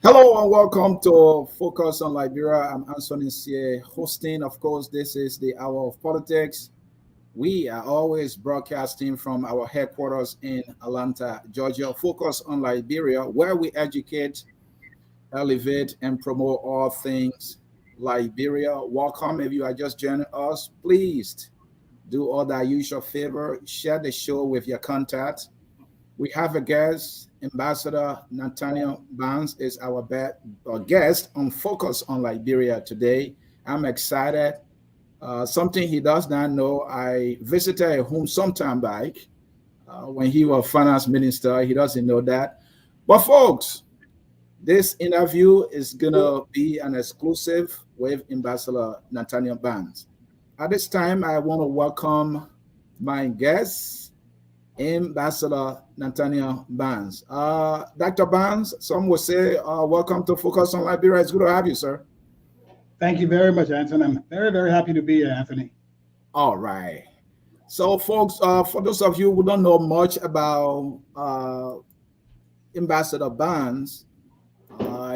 Hello and welcome to Focus on Liberia. I'm Anthony here hosting. Of course, this is the Hour of Politics. We are always broadcasting from our headquarters in Atlanta, Georgia. Focus on Liberia, where we educate, elevate, and promote all things Liberia. Welcome. If you are just joining us, please do all that usual favor. Share the show with your contact. We have a guest. Ambassador Nathaniel Barnes is our guest on Focus on Liberia today. I'm excited. Something he does not know, I visited him sometime back when he was finance minister. He doesn't know that. But folks, this interview is going to be an exclusive with Ambassador Nathaniel Barnes. At this time, I want to welcome my guest, Ambassador Nathaniel Barnes. Dr. Barnes, some will say, welcome to Focus on Liberia. It's good to have you, sir. Thank you very much, Anthony. I'm very, very happy to be here, Anthony. All right. So, folks, for those of you who don't know much about Ambassador Barnes,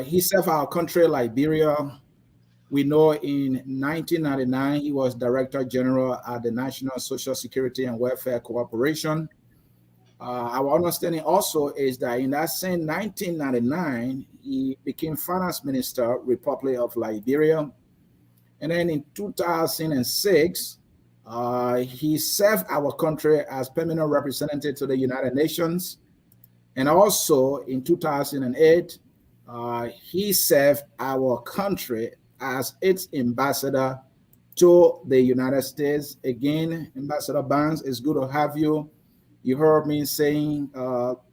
he served our country, Liberia. We know in 1999, he was Director General at the National Social Security and Welfare Corporation. Our understanding also is that in that same 1999, he became Finance Minister, Republic of Liberia. And then in 2006, he served our country as permanent representative to the United Nations. And also in 2008, He served our country as its ambassador to the United States. Again, Ambassador Banks, it's good to have you. You heard me saying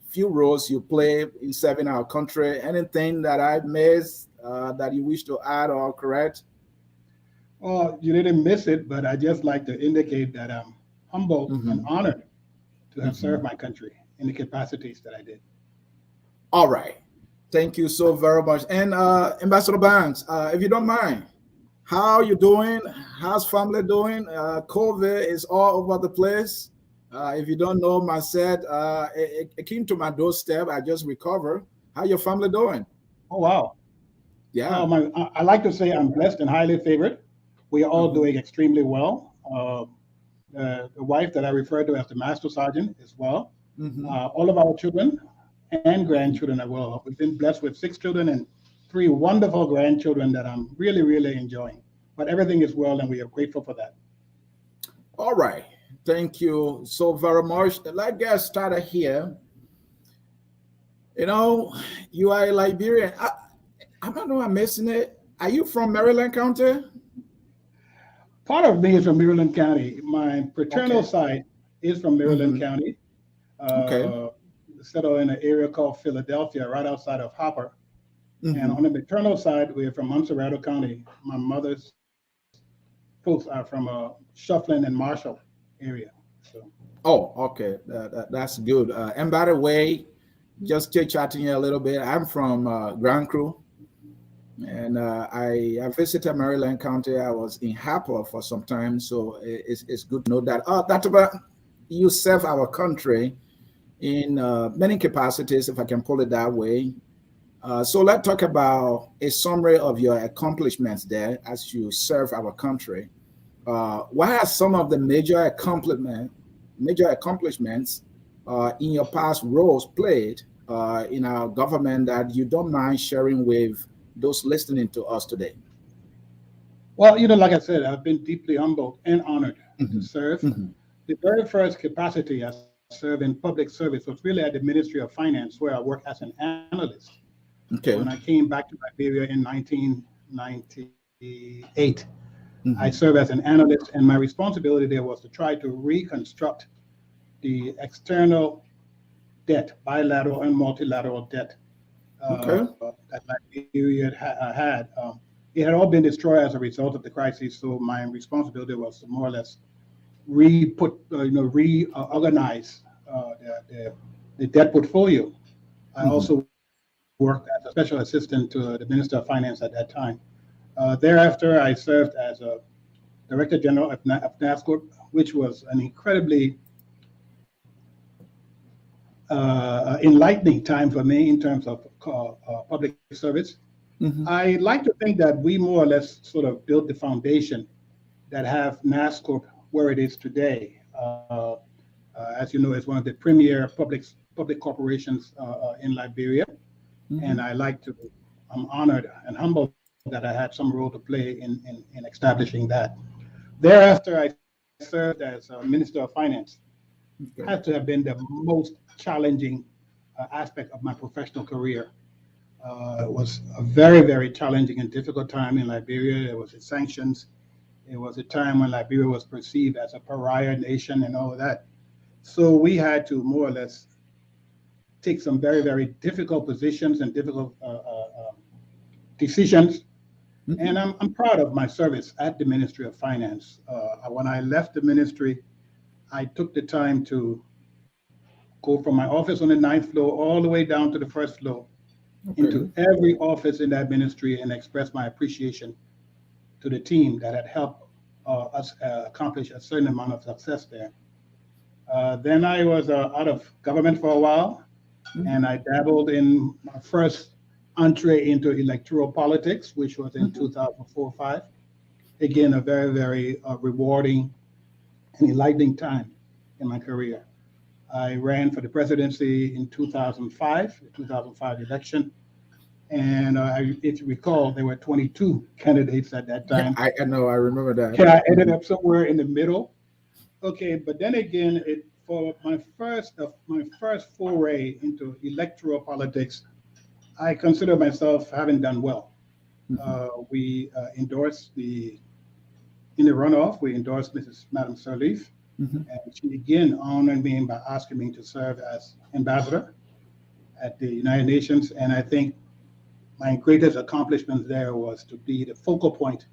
few roles you play in serving our country. Anything that I missed that you wish to add or correct? Oh, you didn't miss it, but I just like to indicate that I'm humbled and Mm-hmm. honored to have Mm-hmm. served my country in the capacities that I did. All right. Thank you so very much. And Ambassador Banks, if you don't mind, how you doing? How's family doing? COVID is all over the place. If you don't know, my said it came to my doorstep. I just recovered. How your family doing? Oh, wow. Yeah. I like to say I'm blessed and highly favored. We are all Mm-hmm. doing extremely well. The wife that I refer to as the Master Sergeant is well. Mm-hmm. All of our children and grandchildren are well. We've been blessed with 6 children and 3 wonderful grandchildren that I'm really, really enjoying. But everything is well, and we are grateful for that. All right. Thank you so very much. Let's get started here. You know, you are a Liberian. I don't know. I'm missing it. Are you from Maryland County? Part of me is from Maryland County. My paternal Okay. side is from Maryland Mm-hmm. County, Okay. uh, settled in an area called Philadelphia, right outside of Hopper. And Mm-hmm. on the maternal side, we're from Montserrat County. My mother's folks are from Shufflin and Marshall area. So, Oh, okay. That's good. And by the way, just chit chatting here a little bit. I'm from Grand Cru, and I visited Maryland County. I was in Harper for some time, so it's good to know that. That about you serve our country in many capacities, if I can put it that way. So let's talk about a summary of your accomplishments there as you serve our country. What are some of the major accomplishments in your past roles played in our government that you don't mind sharing with those listening to us today? well, like I said, I've been deeply humbled and honored to Hmm. serve. Hmm. The very first capacity I served in public service was really at the Ministry of Finance, where I worked as an analyst. When I Okay. came back to Liberia in 1998, I Hmm. served as an analyst, and my responsibility there was to try to reconstruct the external debt, bilateral and multilateral debt Okay. that Liberia had. It had all been destroyed as a result of the crisis. So my responsibility was to more or less reorganize the debt portfolio. I Hmm. also worked as a special assistant to the Minister of Finance at that time. Thereafter, I served as a Director General of NASCOR, which was an incredibly enlightening time for me in terms of public service. Hmm. I like to think that we more or less sort of built the foundation that have NASCOR where it is today. As you know, it's one of the premier public corporations in Liberia, and Hmm. I like to. I'm honored and humbled that I had some role to play in establishing that. Thereafter, I served as Minister of Finance. Had to Okay. have been the most challenging aspect of my professional career. It was a very, very challenging and difficult time in Liberia. There was the sanctions. It was a time when Liberia was perceived as a pariah nation and all of that. So we had to more or less take some very, very difficult positions and difficult decisions. And Hmm. I'm proud of my service at the Ministry of Finance. When I left the ministry, I took the time to go from my office on the ninth floor all the way down to the first floor into Okay. every office in that ministry and express my appreciation to the team that had helped us accomplish a certain amount of success there. Then I was out of government for a while, and I dabbled in my first entree into electoral politics, which was in Hmm. 2004-5. Again, a very, very rewarding and enlightening time in my career. I ran for the presidency in 2005, the 2005 election. And if you recall, there were 22 candidates at that Yeah, time. I know. I remember that. And I ended Hmm. up somewhere in the middle. Okay, but then again, for my first foray into electoral politics, I consider myself having done well. Mhm. We endorsed in the runoff, we endorsed Madam Sirleaf, Mhm. and she again honored me by asking me to serve as ambassador at the United Nations. And I think my greatest accomplishment there was to be the focal point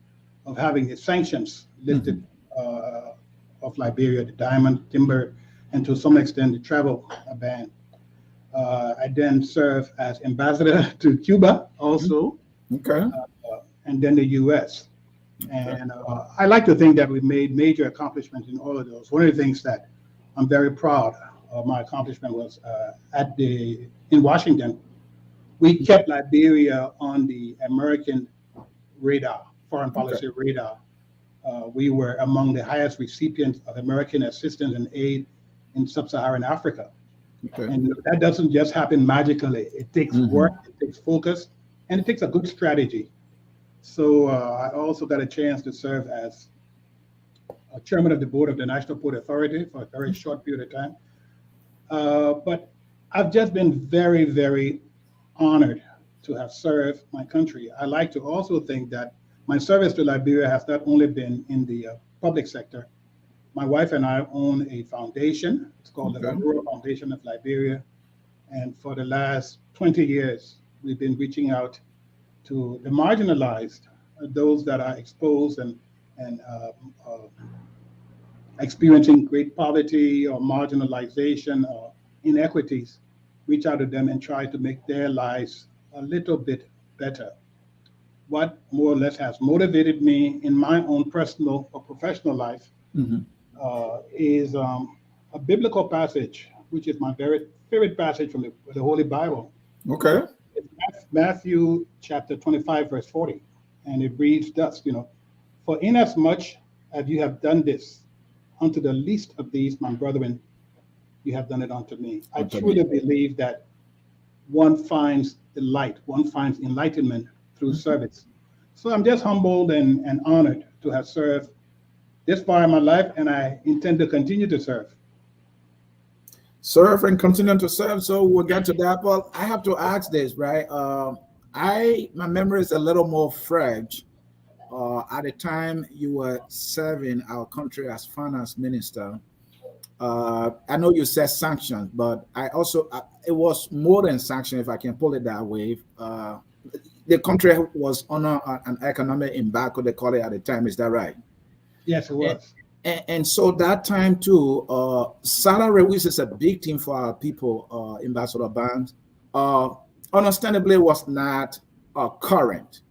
of having the sanctions lifted Mhm. of Liberia, the diamond, timber, and to some extent the travel ban. I then served as ambassador to Cuba also, Okay. and then the U.S. Okay. And I like to think that we made major accomplishments in all of those. One of the things that I'm very proud of my accomplishment was in Washington, we kept Liberia on the American radar, foreign Okay. policy radar. We were among the highest recipients of American assistance and aid in sub-Saharan Africa. Okay. And that doesn't just happen magically. It takes work, Mhm. it takes focus, and it takes a good strategy. So I also got a chance to serve as chairman of the board of the National Port Authority for a very short period of time. But I've just been very, very honored to have served my country. I like to also think that my service to Liberia has not only been in the public sector. My wife and I own a foundation. It's called the Okay. Rural Foundation of Liberia. And for the last 20 years, we've been reaching out to the marginalized, those that are exposed and experiencing great poverty or marginalization or inequities, reach out to them and try to make their lives a little bit better. What more or less has motivated me in my own personal or professional life Mhm. is a biblical passage, which is my very favorite passage from the Holy Bible. Okay. It's Matthew chapter 25, verse 40. And it reads thus, for inasmuch as you have done this unto the least of these, my brethren, you have done it unto me. I Unto truly me. believe that one finds the light, one finds enlightenment through service. So I'm just humbled and honored to have served this far in my life, and I intend to continue to serve. Serve and continue to serve. So we'll get to that. But I have to ask this, right? My memory is a little more fresh. At the time you were serving our country as finance minister, I know you said sanctions, but I also it was more than sanction, if I can put it that way. The country was under an economic embargo, they call it at the time. Is that right? Yes, it And, was. and so that time too, salary, which is a big thing for our people, Ambassador Barnes, uh, understandably was not current.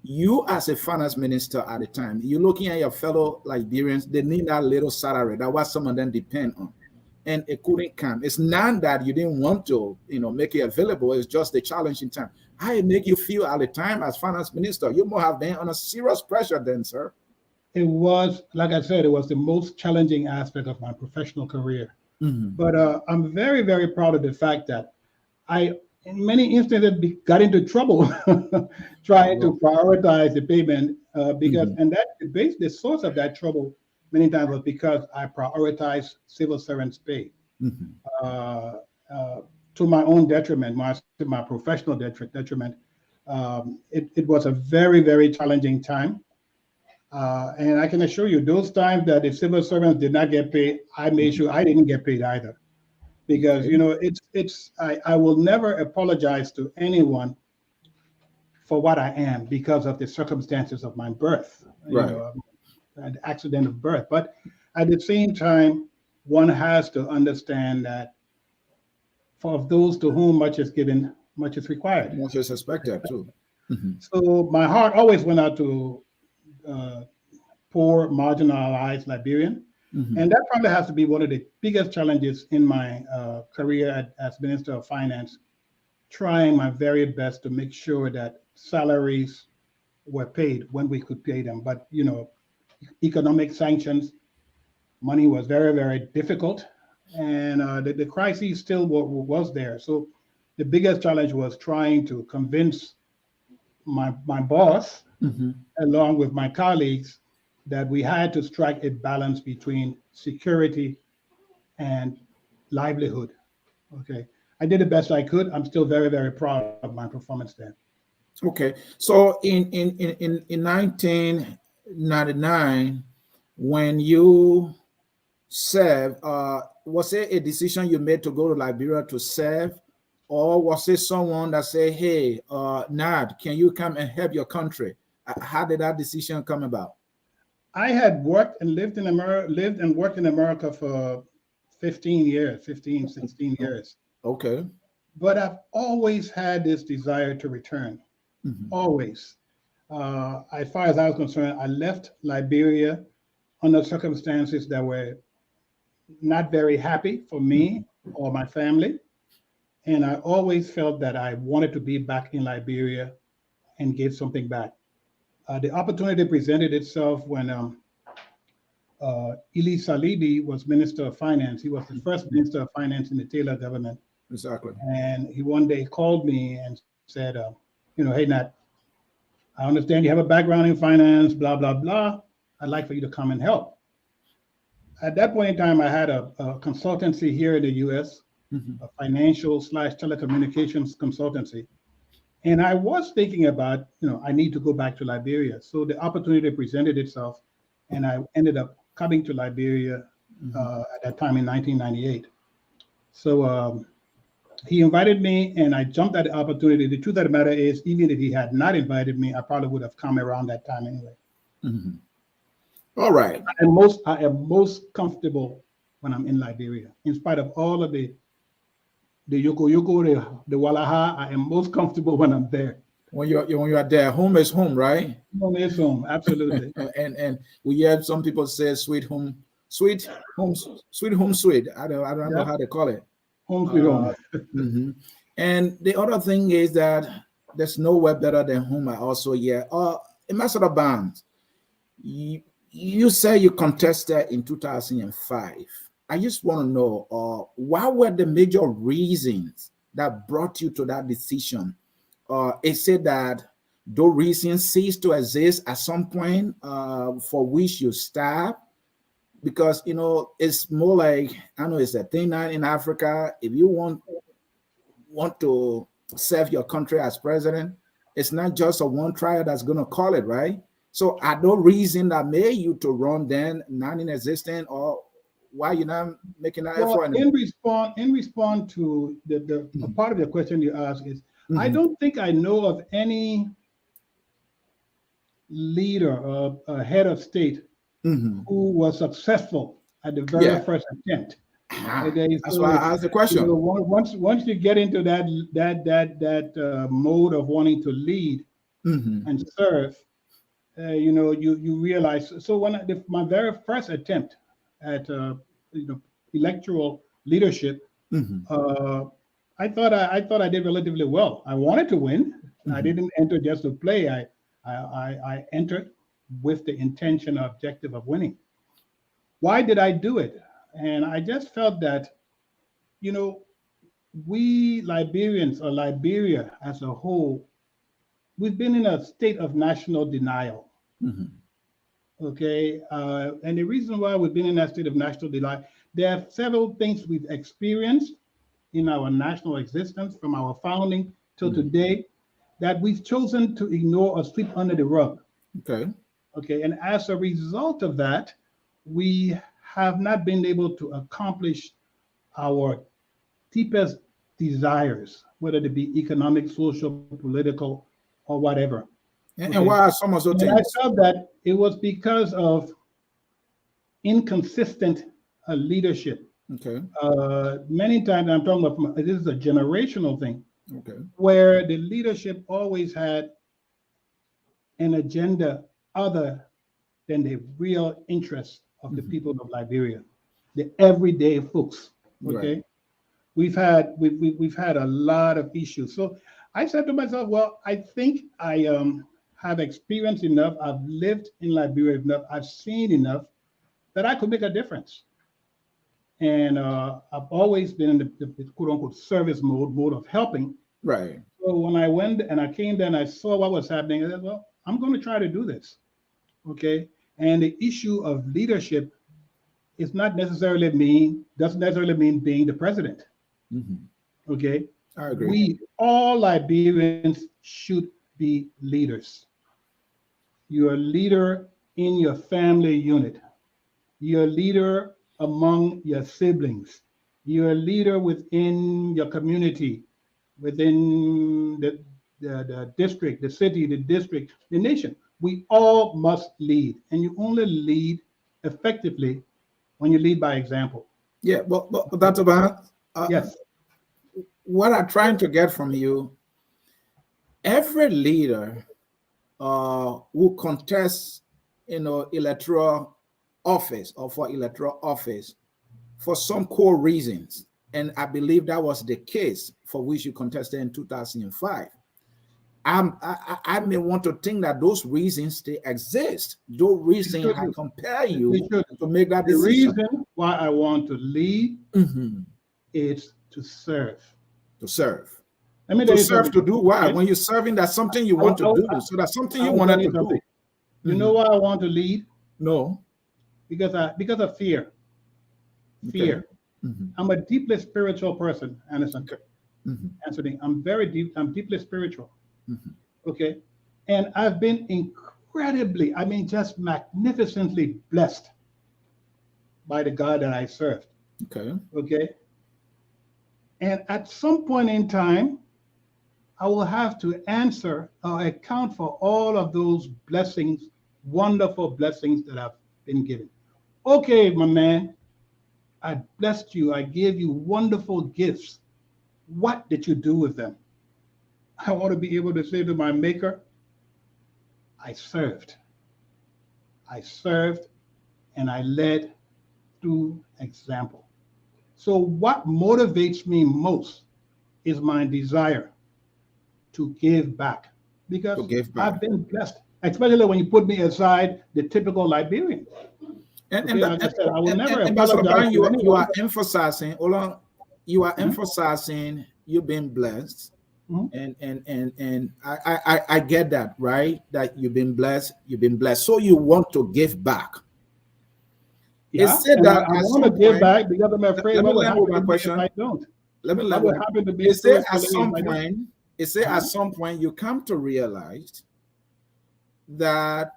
You, as a finance minister at the time, you're looking at your fellow Liberians, they need that little salary. That's what some of them depend on. And it couldn't come. It's not that you didn't want to, make it available. It's just the challenging time. How it make you feel at the time as finance minister? You must have been under serious pressure then, sir. It was, like I said, it was the most challenging aspect of my professional career. Mm-hmm. But I'm very, very proud of the fact that I, in many instances, got into trouble trying to Oh. prioritize the payment because, Mm-hmm. and that the source of that trouble many times was because I prioritized civil servants' pay Mm-hmm. uh, uh, to my own detriment, my professional detriment. It was a very, very challenging time. And I can assure you, those times that the civil servants did not get paid, I made sure I didn't get paid either. Because Okay. I will never apologize to anyone for what I am because of the circumstances of my birth, Right. an accident of birth. But at the same time, one has to understand that for those to whom much is given, much is required. Much is expected too. Mm-hmm. So my heart always went out to uh, poor, marginalized Liberian. Mm-hmm. And that probably has to be one of the biggest challenges in my career as Minister of Finance, trying my very best to make sure that salaries were paid when we could pay them. But, economic sanctions, money was very, very difficult. And the crisis still was there. So the biggest challenge was trying to convince my boss, Mm-hmm. along with my colleagues, that we had to strike a balance between security and livelihood. Okay. I did the best I could. I'm still very, very proud of my performance there. Okay. So in 1999, when you served, was it a decision you made to go to Liberia to serve, or was it someone that said, "Hey, Nad, can you come and help your country"? How did that decision come about? I had worked and lived in America, lived and worked in America for 15 years, 15, 16 years. Okay. But I've always had this desire to return, always. As far as I was concerned, I left Liberia under circumstances that were not very happy for me or my family. And I always felt that I wanted to be back in Liberia and give something back. The opportunity presented itself when Ili Salibi was Minister of Finance. He was the first Minister of Finance in the Taylor government. Exactly. And he one day called me and said, hey, Nat, I understand you have a background in finance, blah, blah, blah. I'd like for you to come and help. At that point in time, I had a consultancy here in the US, a financial / telecommunications consultancy. And I was thinking about, I need to go back to Liberia. So the opportunity presented itself, and I ended up coming to Liberia at that time in 1998. So he invited me, and I jumped at the opportunity. The truth of the matter is, even if he had not invited me, I probably would have come around that time anyway. All right. I am most comfortable when I'm in Liberia, in spite of all of the yoko, the walaha. I am most comfortable when I'm there. When you're there, home is home, right? Home is home, absolutely. and we have some people say sweet home, sweet home, sweet. I don't know how they call it. Home sweet home. And the other thing is that there's nowhere better than home. I also Ambassador Barnes, you say you contested in 2005. I just want to know what were the major reasons that brought you to that decision? It said that those reasons cease to exist at some point for which you stop, because it's more like, I know it's a thing now in Africa. If you want to serve your country as president, it's not just a one trial that's going to call it, right? So are there reasons that made you to run then non-existent, or why you're not making that effort anymore? In response to the part of the question you asked is, I don't think I know of any leader or head of state who was successful at the very first attempt. That's why I asked the question. Once you get into that mode of wanting to lead and serve, you realize. So when my very first attempt at electoral leadership, I thought I did relatively well. I wanted to win. I didn't enter just to play. I entered with the intention or objective of winning. Why did I do it? And I just felt that, we Liberians, or Liberia as a whole, we've been in a state of national denial. Okay, and the reason why we've been in that state of national denial, there are several things we've experienced in our national existence from our founding till today that we've chosen to ignore or sweep under the rug. Okay, and as a result of that, we have not been able to accomplish our deepest desires, whether it be economic, social, political, or whatever. And why are some of those things? I felt that it was because of inconsistent leadership. Many times, I'm talking about, this is a generational thing, where the leadership always had an agenda other than the real interests of the people of Liberia, the everyday folks. We've had a lot of issues. So I said to myself, well, I think I have experienced enough. I've lived in Liberia enough. I've seen enough that I could make a difference. And I've always been in the quote unquote service mode of helping. So when I went and I came there and I saw what was happening, I said, well, I'm going to try to do this. Okay. And the issue of leadership is doesn't necessarily mean being the president. Okay, I agree. we all Liberians should be leaders. You're a leader in your family unit. You're a leader among your siblings. You're a leader within your community, within the district, the city, the district, the nation. We all must lead. And you only lead effectively when you lead by example. Yeah, but that's about Yes, what I'm trying to get from you. Every leader who contests, electoral office or for electoral office for some core reasons, and I believe that was the case for which you contested in 2005. I may want to think that those reasons they exist. Those reasons I compare they you should. to make that The decision. reason why I want to lead Mhm. is to serve. To serve. Let me tell To you serve something. to do what? Okay? When you're serving, that's something you I, want to I, do. So that's something I you will tell wanted you to something. do. You know why I want to lead? No. Because of fear. Okay. Fear. Mhm. I'm a deeply spiritual person, Anderson. Okay. Mhm. Anthony, I'm deeply spiritual. Mhm. Okay. And I've been incredibly, I mean, just magnificently blessed by the God that I served. Okay. Okay. And at some point in time, I will have to answer or account for all of those blessings, wonderful blessings that I've been given. Okay, my man, I blessed you. I gave you wonderful gifts. What did you do with them? I want to be able to say to my maker, I served. I served and I led through example. So, what motivates me most is my desire to give back To because give I've back. been blessed, especially when you put me aside the typical Liberian. And, Okay, like I said, I will never Ambassador apologize Brown, to you anyone. are emphasizing, hold on, you are Mhm, emphasizing you've been blessed. mhm. And I get that, right? That you've been blessed. So you want to give back. It Yeah, said and that I at want to some give point, back because I'm afraid let me what will land with happen my to me if I question. don't. Let me land What with will happen to me it said at spiritually if some I don't? point, it said at some point you come to realize that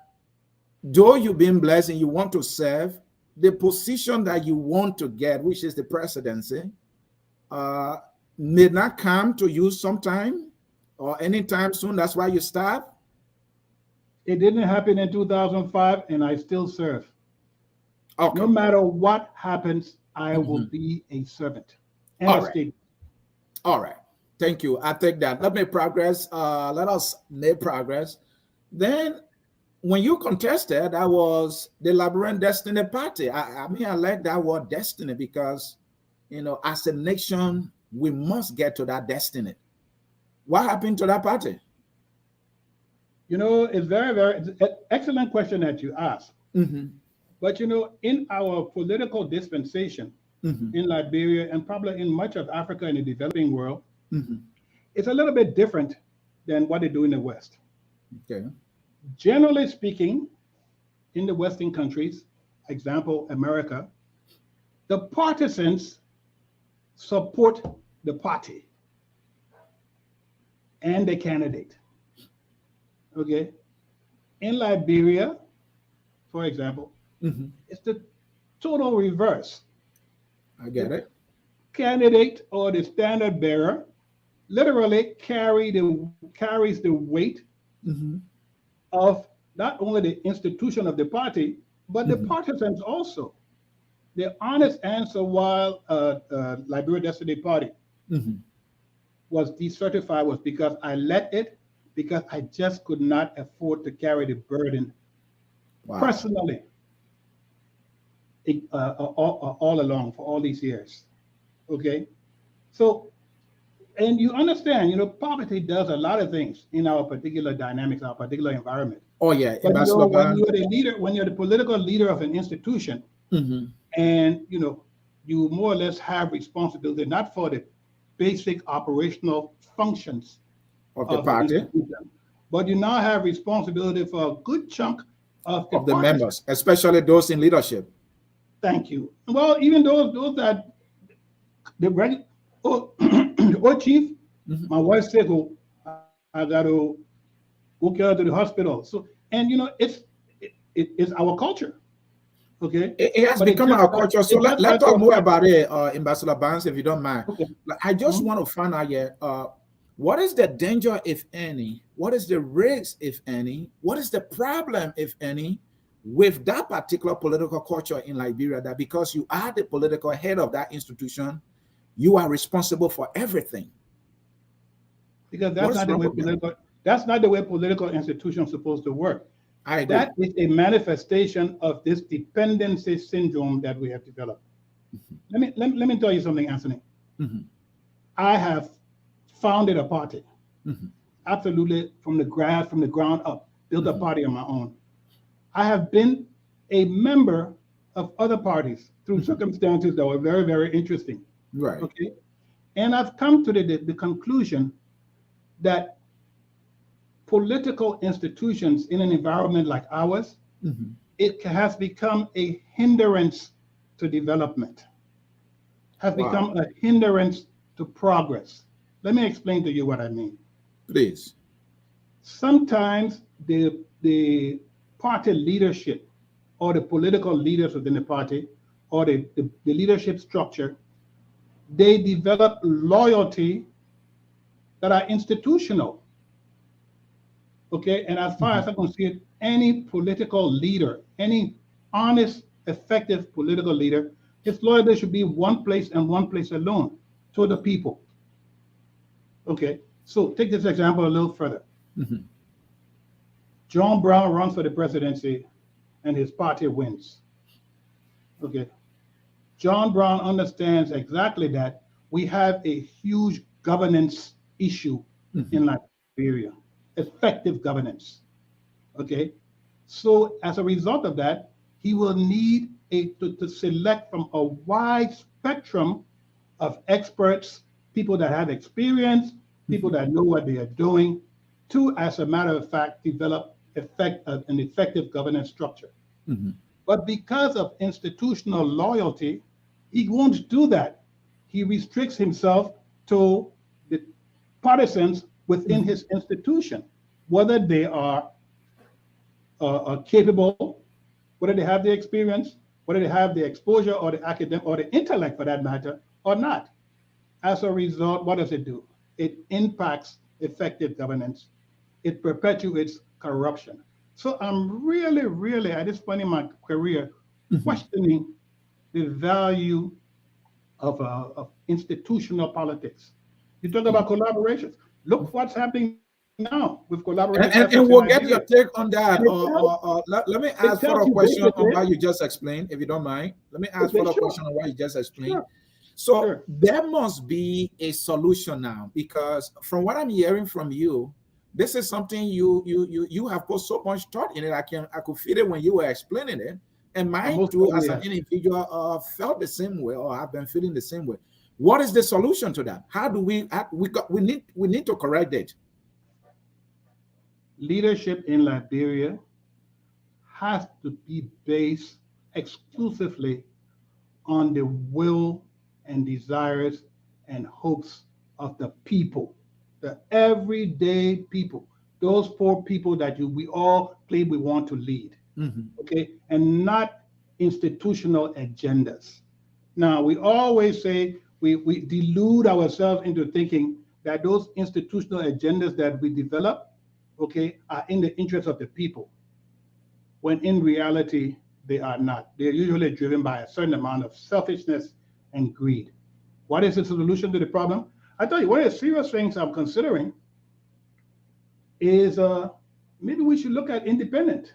though you've been blessed and you want to serve, the position that you want to get, which is the presidency, uh, may not come to you sometime or anytime soon. That's why you stop. It didn't happen in 2005, and I still serve. No Okay. matter what happens, I will Mhm. be a servant. End All of right. statement. All right. Thank you. I take that. Let me progress. Let us make progress. Then when you contested, that was the Liberian Destiny Party. I mean, I like that word destiny because, as a nation, we must get to that destiny. What happened to that party? You know, it's it's an excellent question that you ask. Mm-hmm. But you know, in our political dispensation Mm-hmm. in Liberia and probably in much of Africa and the developing world, Mm-hmm. it's a little bit different than what they do in the West. Okay. Generally speaking, in the Western countries, example America, the partisans support the party and the candidate. Okay. In Liberia, for example, Mm-hmm. it's the total reverse. I get The it. candidate or the standard bearer literally carries the weight Mm-hmm. of not only the institution of the party, but the Mm-hmm. partisans also. The honest answer while Liberia Destiny Party Mm-hmm. was decertified was because I let it because I just could not afford to carry the burden Wow. personally all along for all these years. Okay, so and you understand, you know, poverty does a lot of things in our particular dynamics, our particular environment. Oh yeah, But you know, Ambassador when Ban. you're the leader, when you're the political leader of an institution, Mm-hmm. and you know, you more or less have responsibility not for the basic operational functions Of the of the party, institution, but you now have responsibility for a good chunk of the of the partisans. members, especially those in leadership. Thank you. Well, even those that the, the report, chief. Mhm. My wife said, "Oh, I got to go care to the hospital." So, and it's our culture, okay? It has But become our culture. So it just let's has talk to more affect. about it, Ambassador Barnes, if you don't mind. Okay. Like, I just Mhm. want to find out here, what is the danger, if any? What is the risk, if any? What is the problem, if any, with that particular political culture in Liberia? That because you are the political head of that institution, you are responsible for everything. Because What is wrong with that? that's not the way political institutions supposed to work. I agree. That is a manifestation of this dependency syndrome that we have developed. Let me tell you something, Anthony. Mhm, I have founded a party, mhm, absolutely from the ground up, built a mhm. party on my own. I have been a member of other parties through Mhm. circumstances that were very, very interesting. Right. Okay. And I've come to the conclusion that political institutions in an environment like ours, Mhm. it has become a hindrance to development, has Wow. become a hindrance to progress. Let me explain to you what I mean. Please. Sometimes the party leadership or the political leaders within the party or the leadership structure, they develop loyalty that are institutional. Okay, and as far as Mhm. I can see it, any political leader, any honest, effective political leader, his loyalty should be one place and one place alone, to the people. Okay, so take this example a little further. Mhm. John Brown runs for the presidency and his party wins. Okay, John Brown understands exactly that we have a huge governance issue Mhm. in Liberia, effective governance. Okay, so as a result of that, he will need to select from a wide spectrum of experts, people that have experience, people Mhm. that know what they are doing, to, as a matter of fact, develop an effective governance structure. Mhm. But because of institutional loyalty, he won't do that. He restricts himself to the partisans within Mhm. his institution, whether they are capable, whether they have the experience, whether they have the exposure or the academic or the intellect for that matter, or not. As a result, what does it do? It impacts effective governance. It perpetuates corruption. So I'm really, really, at this point in my career, Mhm. questioning the value of institutional politics. You talk Yeah. about collaborations. Look what's happening now with collaborative efforts in And we'll Liberia. get your take on And that. Let me it ask tells further you question on basically, what you just explained, if you don't mind. Let me ask okay, further sure, question on what you just explained. sure, So sure. there must be a solution now, because from what I'm hearing from you, this is something you have put so much thought in it. I could feel it when you were explaining it, and I mine most too, certainly as an have. individual, felt the same way, or I've been feeling the same way. What is the solution to that? How do we need to correct it? Leadership in Liberia has to be based exclusively on the will and desires and hopes of the people, the everyday people, those poor people that we all claim we want to lead, Mhm. okay, and not institutional agendas. Now, we always say we delude ourselves into thinking that those institutional agendas that we develop, okay, are in the interest of the people, when in reality, they are not. They're usually driven by a certain amount of selfishness and greed. What is the solution to the problem? I tell you, one of the serious things I'm considering is maybe we should look at independent.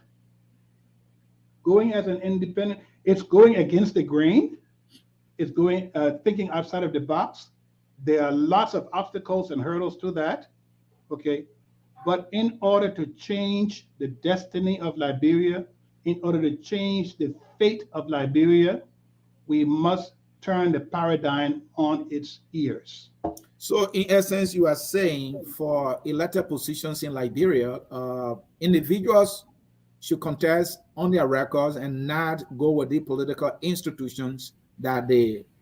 Going as an independent, it's going against the grain. It's going thinking outside of the box. There are lots of obstacles and hurdles to that. Okay, but in order to change the destiny of Liberia, in order to change the fate of Liberia, we must turn the paradigm on its ears. So, in essence, you are saying for elected positions in Liberia, individuals should contest on their records and not go with the political institutions that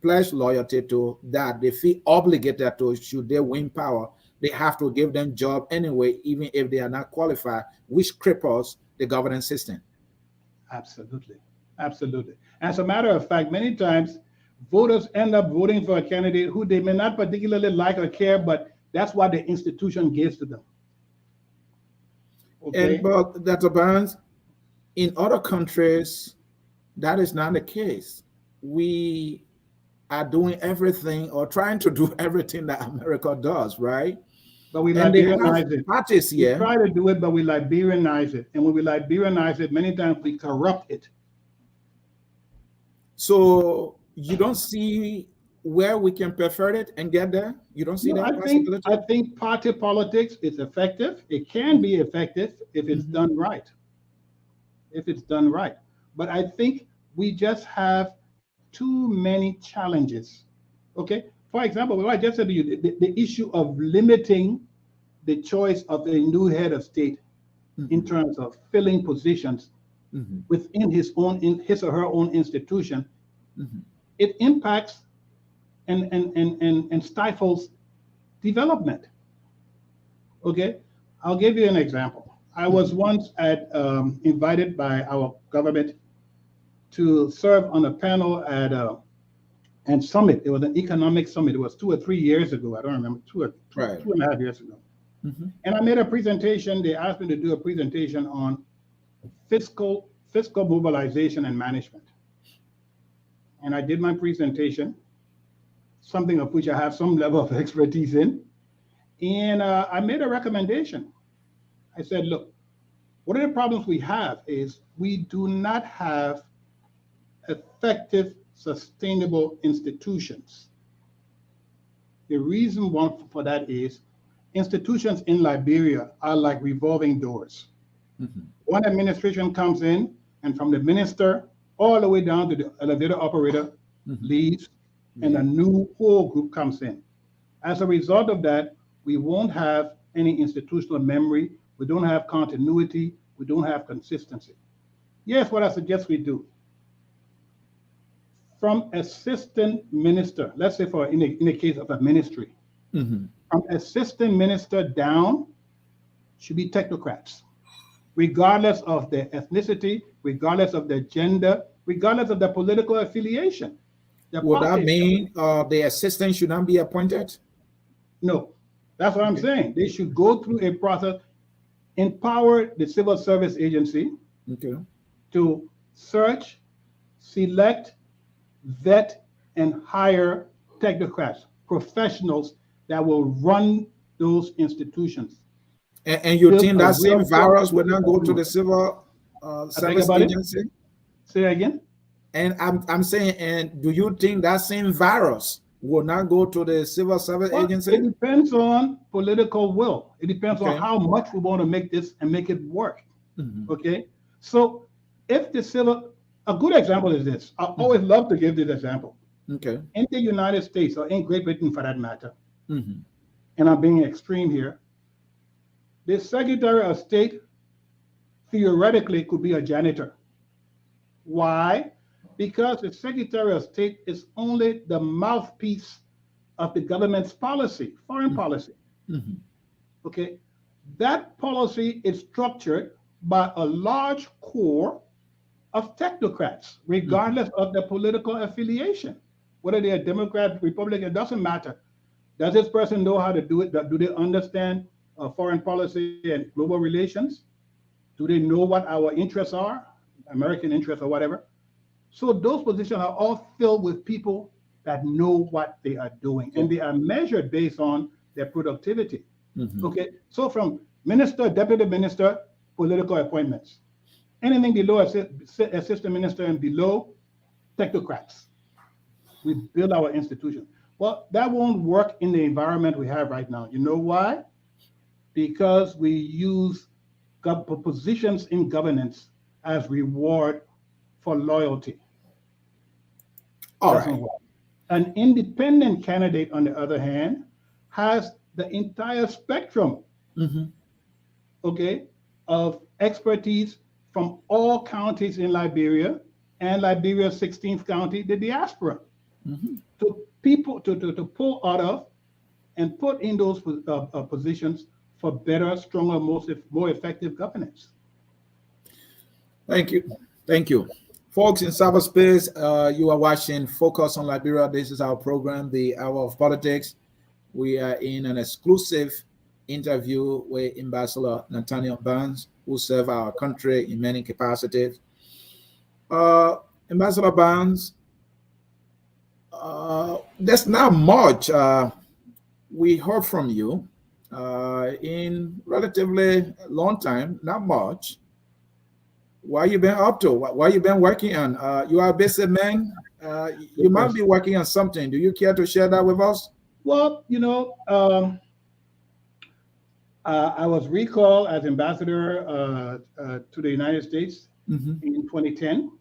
pledge loyalty to that, they feel obligated to, should they win power, they have to give them job anyway, even if they are not qualified, which cripples the governance system. Absolutely. Absolutely. As a matter of fact, many times voters end up voting for a candidate who they may not particularly like or care, but that's what the institution gives to them. Okay. And but Dr. Barnes, in other countries, that is not the case. We are doing everything or trying to do everything that America does, right? But we And they have Liberianize it. parties We here. try to do it, but we Liberianize it. And when we Liberianize it, many times we corrupt it. So you don't see where we can perfect it and get there? You don't see No, that possibility? I think party politics is effective. It can be effective if it's done right. If it's done right. But I think we just have too many challenges. Okay. For example, what I just said to you, the issue of limiting the choice of a new head of state in terms of filling positions within his or her own institution, it impacts and stifles development. Okay, I'll give you an example. I was once invited by our government to serve on a panel at and summit. It was an economic summit. It was 2 or 3 years ago. I don't remember, two and a half years ago. And I made a presentation. They asked me to do a presentation on fiscal mobilization and management. And I did my presentation, something of which I have some level of expertise in. And I made a recommendation. I said, look, one of the problems we have is we do not have effective, sustainable institutions. The reason for that is institutions in Liberia are like revolving doors. One administration comes in, and from the minister all the way down to the elevator operator leaves, and a new whole group comes in. As a result of that, we won't have any institutional memory. We don't have continuity. We don't have consistency. Yes, what I suggest we do. From assistant minister, let's say in the case of a ministry, from assistant minister down should be technocrats, regardless of their ethnicity, regardless of their gender, regardless of their political affiliation. Would that mean the assistant should not be appointed? No, that's what I'm saying. They should go through a process, empower the civil service agency to search, select, vet, and hire technocrats, professionals that will run those institutions. And you think that same virus will not go to the civil service agency? Say again? And I'm saying, and do you think that same virus will not go to the civil service agency? It depends on political will. It depends on how much we want to make this and make it work. Okay? So if a good example is this. I always love to give this example. Okay. In the United States, or in Great Britain for that matter, and I'm being extreme here, the Secretary of State theoretically could be a janitor. Why? Because the Secretary of State is only the mouthpiece of the government's policy, foreign policy. Okay, that policy is structured by a large core of technocrats, regardless of their political affiliation. Whether they're Democrat, Republican, it doesn't matter. Does this person know how to do it? Do they understand foreign policy and global relations? Do they know what our interests are, American interests or whatever? So those positions are all filled with people that know what they are doing, and they are measured based on their productivity. Okay, so from minister, deputy minister, political appointments. Anything below assistant minister and below, technocrats. We build our institution. Well, that won't work in the environment we have right now. You know why? Because we use positions in governance as reward for loyalty. All right. An independent candidate, on the other hand, has the entire spectrum, of expertise from all counties in Liberia and Liberia's 16th county, the diaspora. to people to pull out of and put in those positions for better, stronger, more effective governance. Thank you. Thank you. Folks in cyberspace, you are watching Focus on Liberia. This is our program, The Hour of Politics. We are in an exclusive interview with Ambassador Nathaniel Barnes, who serves our country in many capacities. Ambassador Barnes, there's not much we heard from you in relatively long time, not much. What you been up to? What you been working on? You are a busy man. You might be working on something. Do you care to share that with us? Well, I was recalled as ambassador to the United States in 2010.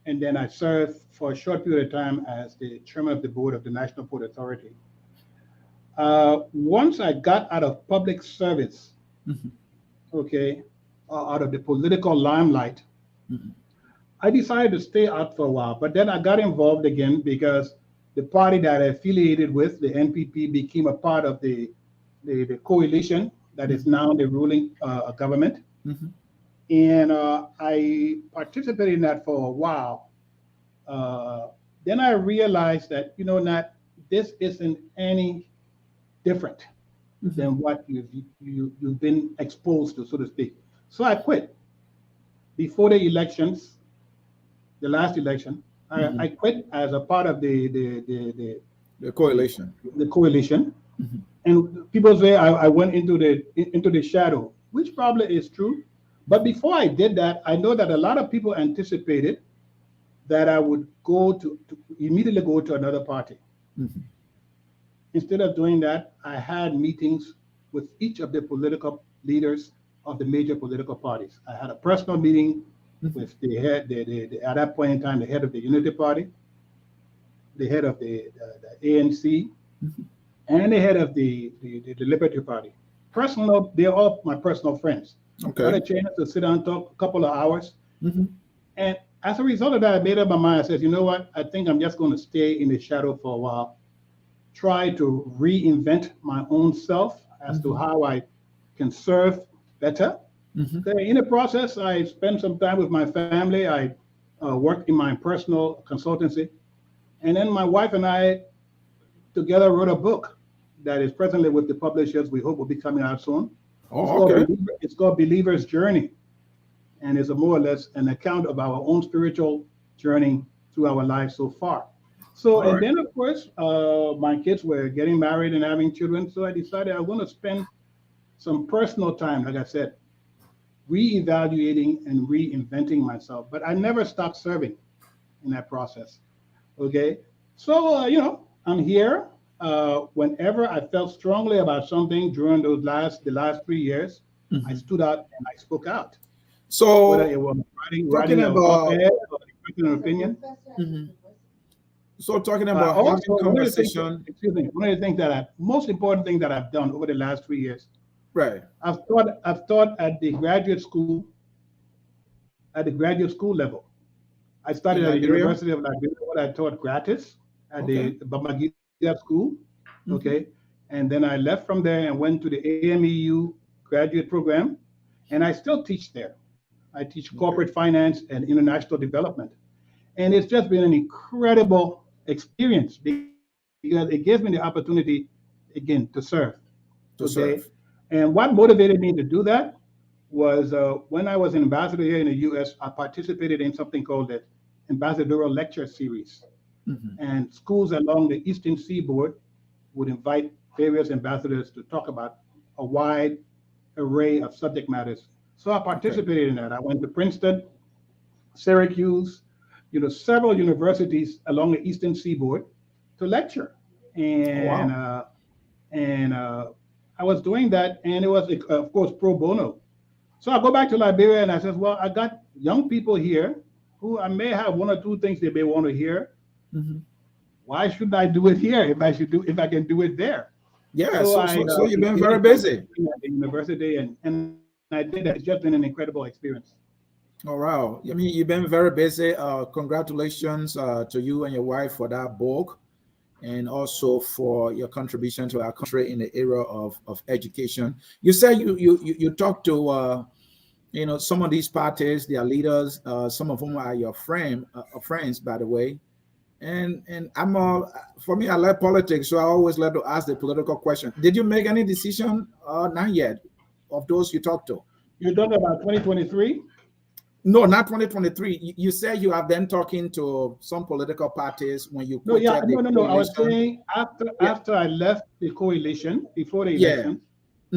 And then I served for a short period of time as the chairman of the board of the National Port Authority. Once I got out of public service, out of the political limelight, I decided to stay out for a while. But then I got involved again because the party that I affiliated with, the NPP, became a part of the coalition that is now the ruling government. And I participated in that for a while. Then I realized that, Nat, this isn't any different than what you've been exposed to, so to speak. So I quit. Before the elections, the last election, I quit as a part of the coalition. The coalition. And people say I went into the shadow, which probably is true. But before I did that, I know that a lot of people anticipated that I would go to immediately go to another party. Instead of doing that, I had meetings with each of the political leaders of the major political parties. I had a personal meeting with the head, at that point in time, the head of the Unity Party, the head of the ANC, and the head of the Liberty Party. They're all my personal friends. Okay. I had a chance to sit down and talk a couple of hours. And as a result of that, I made up my mind. I said, you know what? I think I'm just going to stay in the shadow for a while, try to reinvent my own self as to how I can serve better. In the process, I spent some time with my family. I worked in my personal consultancy. And then my wife and I together wrote a book that is presently with the publishers. We hope will be coming out soon. It's called Believer's Journey. And it's more or less an account of our own spiritual journey through our lives so far. So, then of course, my kids were getting married and having children. So I decided I want to spend some personal time, like I said, reevaluating and reinventing myself. But I never stopped serving in that process. Okay. So, I'm here. Whenever I felt strongly about something during the last 3 years, I stood out and I spoke out. So, whether it was writing about an opinion. So, talking about having conversation. One of the things most important thing that I've done over the last 3 years. Right. I've taught at the graduate school level. I started at the University of Liberia, where I taught gratis at the Bamagida School. Okay. And then I left from there and went to the AMEU graduate program. And I still teach there. I teach corporate finance and international development. And it's just been an incredible experience because it gives me the opportunity, again, to serve. And what motivated me to do that was when I was an ambassador here in the U.S., I participated in something called the Ambassadorial Lecture Series. And schools along the Eastern Seaboard would invite various ambassadors to talk about a wide array of subject matters. So I participated in that. I went to Princeton, Syracuse, several universities along the Eastern Seaboard to lecture. And I was doing that, and it was, of course, pro bono. So I go back to Liberia and I said, well, I got young people here who I may have one or two things they may want to hear. Why shouldn't I do it here if I can do it there? Yeah, so you've been very busy at the university, and I did that. It's just been an incredible experience. Oh, wow. I mean, you've been very busy. Congratulations to you and your wife for that book, and also for your contribution to our country in the era of education. You said you talked to some of these parties, their leaders, some of whom are your friends, by the way. And for me, I like politics, so I always like to ask the political question. Did you make any decision? Not yet. Of those you talked to? You're talking about 2023? No, not 2023. You said you have been talking to some political parties when you No, yeah, quoted the no. I was coalition. saying Yeah, after I left the coalition before the yeah. election,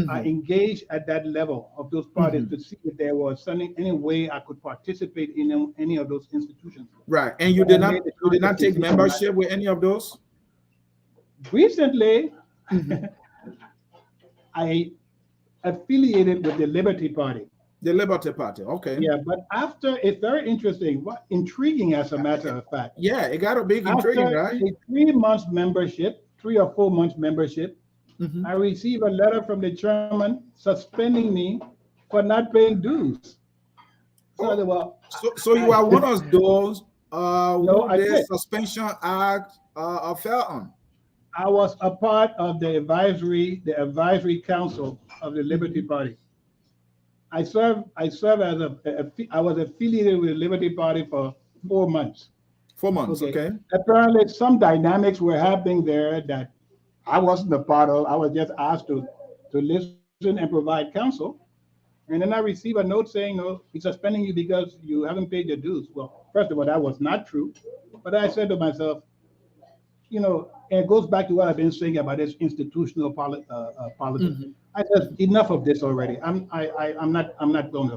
I Hmm. engaged at that level of those parties Hmm. to see if there was any way I could participate in any of those institutions. Right. And you But did I made not the you did conscious not take decision not membership with any of those? to. Recently, Hmm. I affiliated with the Liberty Party. The Liberty Party. Okay. Yeah, but after it's very interesting, what intriguing as a matter of fact. Yeah, it got a big intriguing, After right? a 3 months membership, 3 or 4 months membership, Hmm. I received a letter from the chairman suspending me for not paying dues. So I said, Oh, well, so you are one of those no, who I the quit. suspension act fell on. I was a part of the advisory council of the Liberty Mhm. Party. I served as I was affiliated with the Liberty Party for 4 months. 4 months, Okay. okay. Apparently, some dynamics were happening there that I wasn't a part of. I was just asked to listen and provide counsel. And then I received a note saying, no, he's suspending you because you haven't paid your dues. Well, first of all, that was not true. But I said to myself, and it goes back to what I've been saying about this institutional politics. Mhm. I said, enough of this already. I'm not going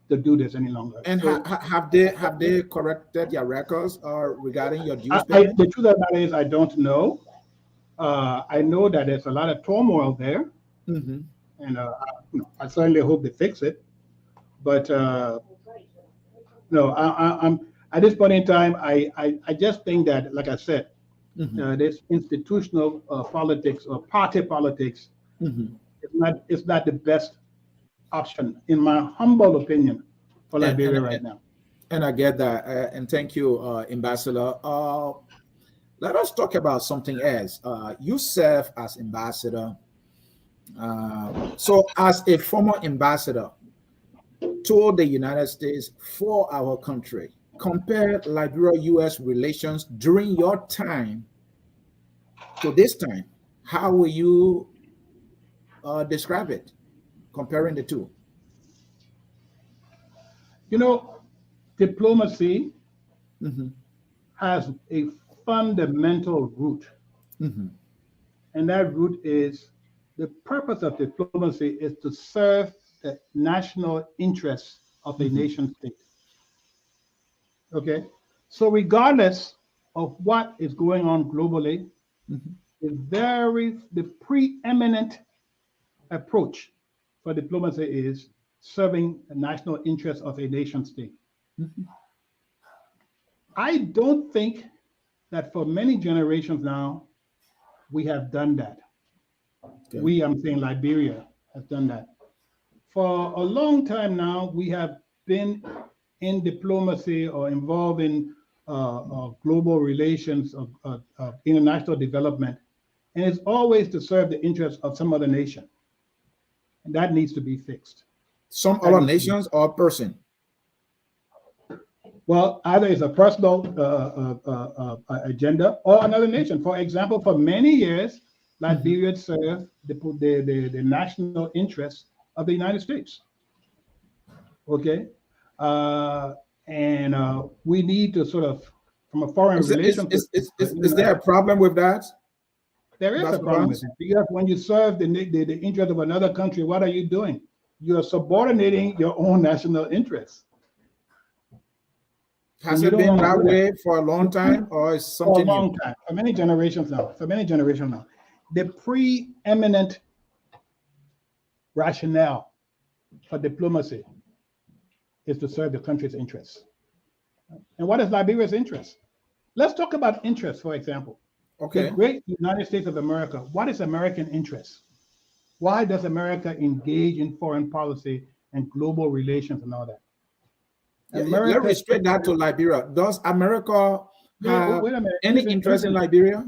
to do this any longer. And So have they corrected your records regarding your dues payment? the truth of the matter is, I don't know. I know that there's a lot of turmoil there, Hmm. and I certainly hope they fix it. But no, I'm at this point in time. I just think that, like I said, Hmm. this institutional politics or party politics Hmm. is not the best option, in my humble opinion, for And, Liberia and right now. and I get that. And thank you, Ambassador. Let us talk about something else. You serve as ambassador. So, as a former ambassador to the United States for our country, compare Liberia-U.S. relations during your time to this time. How will you describe it, comparing the 2? You know, diplomacy Mm-hmm. has a fundamental root, Mm-hmm. and that root is the purpose of diplomacy is to serve the national interests of a Mm-hmm. nation state. Okay, so regardless of what is going on globally, Mm-hmm. the preeminent approach for diplomacy is serving the national interests of a nation state. Mm-hmm. I don't think that for many generations now we have done that. Okay. I'm saying Liberia has done that. For a long time now, we have been in diplomacy or involved in global relations of international development, and it's always to serve the interests of some other nation, and that needs to be fixed. Some That other needs to be nations or person? Well, either it's a personal agenda or another nation. For example, for many years, Mm-hmm. Liberia served the national interests of the United States. Okay, uh, and we need to sort of, from a foreign Is, there- relations is there a problem with that, there is a Ambassador problem with Barnes? it, because when you serve the interest of another country, what are you doing? You're subordinating your own national interests, and Has you it don't been want to that do that. way for a long The time, or is For a something new? long time, for many generations now, the preeminent rationale for diplomacy is to serve the country's interests. And what is Liberia's interest? Let's talk about interest, for example. The Okay. great United States of America, what is American interest? Why does America engage in foreign policy and global relations and all that? Let's America's restrict that to Liberia. Does America have wait a minute. any interest in Liberia?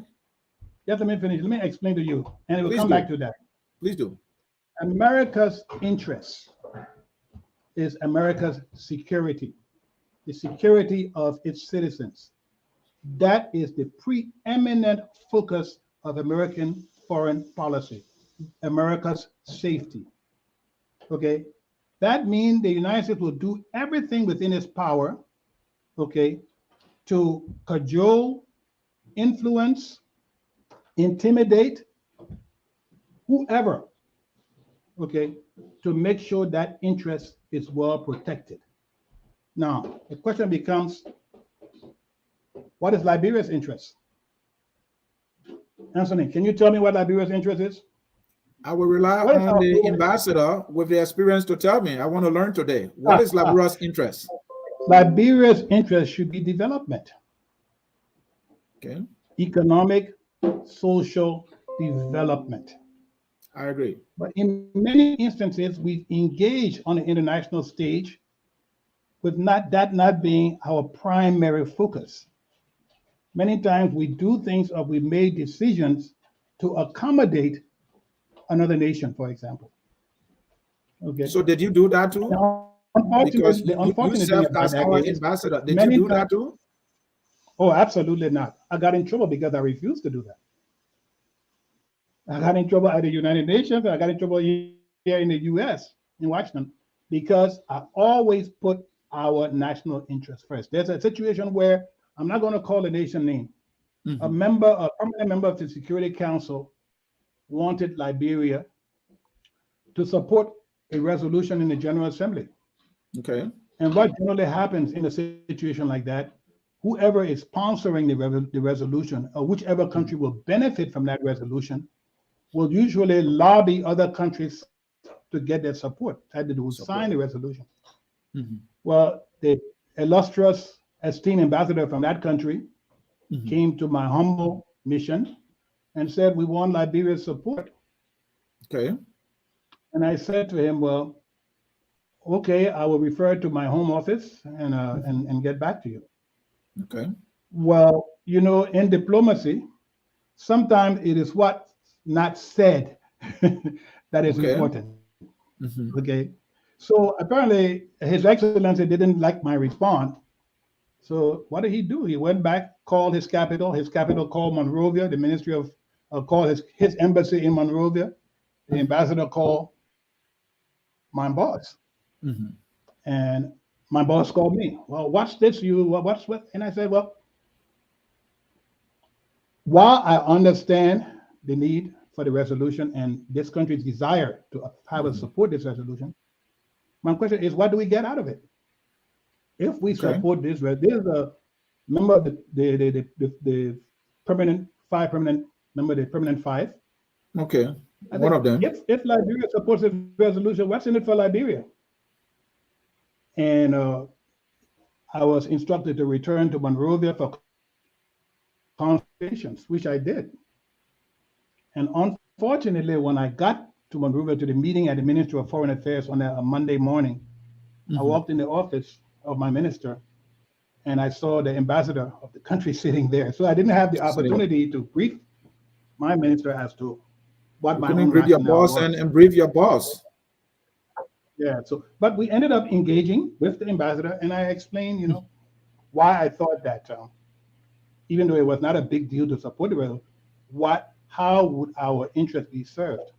Just let me finish. Let me explain to you, and we'll Please come do. back to that. Please do. America's interest is America's security, the security of its citizens. That is the preeminent focus of American foreign policy, America's safety. Okay? That means the United States will do everything within its power, okay, to cajole, influence, intimidate whoever, okay, to make sure that interest is well protected. Now, the question becomes, what is Liberia's interest? Anthony, can you tell me what Liberia's interest is? I will rely on the ambassador with the experience to tell me. I want to learn today. What is Liberia's interest? Liberia's interest should be development. Okay. Economic, social development. I agree. But in many instances, we've engaged on the international stage with that not being our primary focus. Many times we do things or we made decisions to accommodate another nation, for example. Okay. So did you do that too? Because you served as our ambassador. Did you do that too? Oh, absolutely not. I got in trouble because I refused to do that. I got in trouble at the United Nations. I got in trouble here in the US, in Washington, because I always put our national interest first. There's a situation where I'm not going to call the nation name. Mm-hmm. A permanent member of the Security Council wanted Liberia to support a resolution in the General Assembly. Okay. And what generally happens in a situation like that, whoever is sponsoring the resolution, or whichever country will benefit from that resolution, will usually lobby other countries to get their support, that they will sign the resolution. Mm-hmm. Well, the illustrious, esteemed ambassador from that country came to my humble mission and said, we want Liberia's support. Okay. And I said to him, well, okay, I will refer to my home office and get back to you. Okay. Well, you know, in diplomacy, sometimes it is what's not said that is important. Mm-hmm. Okay. So apparently His Excellency didn't like my response. So what did he do? He went back, called his capital called Monrovia, the Ministry of, called his embassy in Monrovia. The ambassador called my boss. Mm-hmm. And my boss called me. Well, what's this? What's what? And I said, well, while I understand the need for the resolution and this country's desire to have us support this resolution, my question is, what do we get out of it? If we support this, there's a member of the permanent member, the permanent five. Okay, one of them. If Liberia supports this resolution, what's in it for Liberia? And I was instructed to return to Monrovia for consultations, which I did. And unfortunately, when I got to Monrovia to the meeting at the Ministry of Foreign Affairs on a Monday morning, I walked in the office of my minister and I saw the ambassador of the country sitting there. So I didn't have the opportunity to brief my minister as to what my own brief your boss and brief your boss. Yeah, so, but we ended up engaging with the ambassador and I explained, you know, why I thought that even though it was not a big deal to support the resolution, how would our interest be served?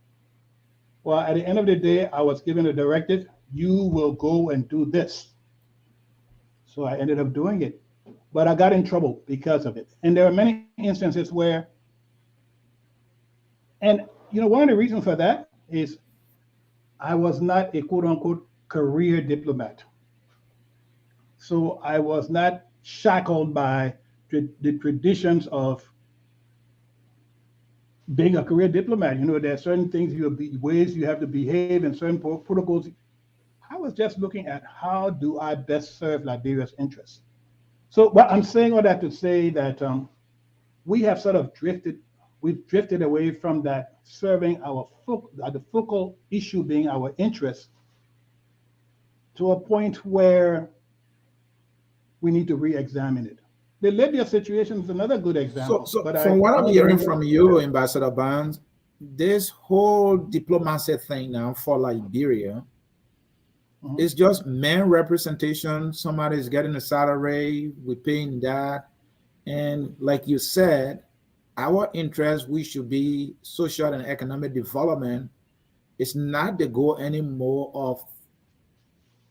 Well, at the end of the day, I was given a directive, you will go and do this. So I ended up doing it, but I got in trouble because of it. And there are many instances where, and you know, one of the reasons for that is I was not a quote unquote career diplomat. So I was not shackled by the traditions of being a career diplomat. You know, there are certain things, ways you have to behave and certain protocols. I was just looking at how do I best serve Liberia's interests. So what I'm saying all that to say that we have sort of we've drifted away from that serving the focal issue being our interests to a point where we need to re-examine it. The Libya situation is another good example. So but from what I'm hearing from you, Ambassador Barnes, this whole diplomacy thing now for Liberia is just men representation. Somebody's getting a salary, we're paying that. And like you said, our interest, we should be social and economic development. It's not the goal anymore of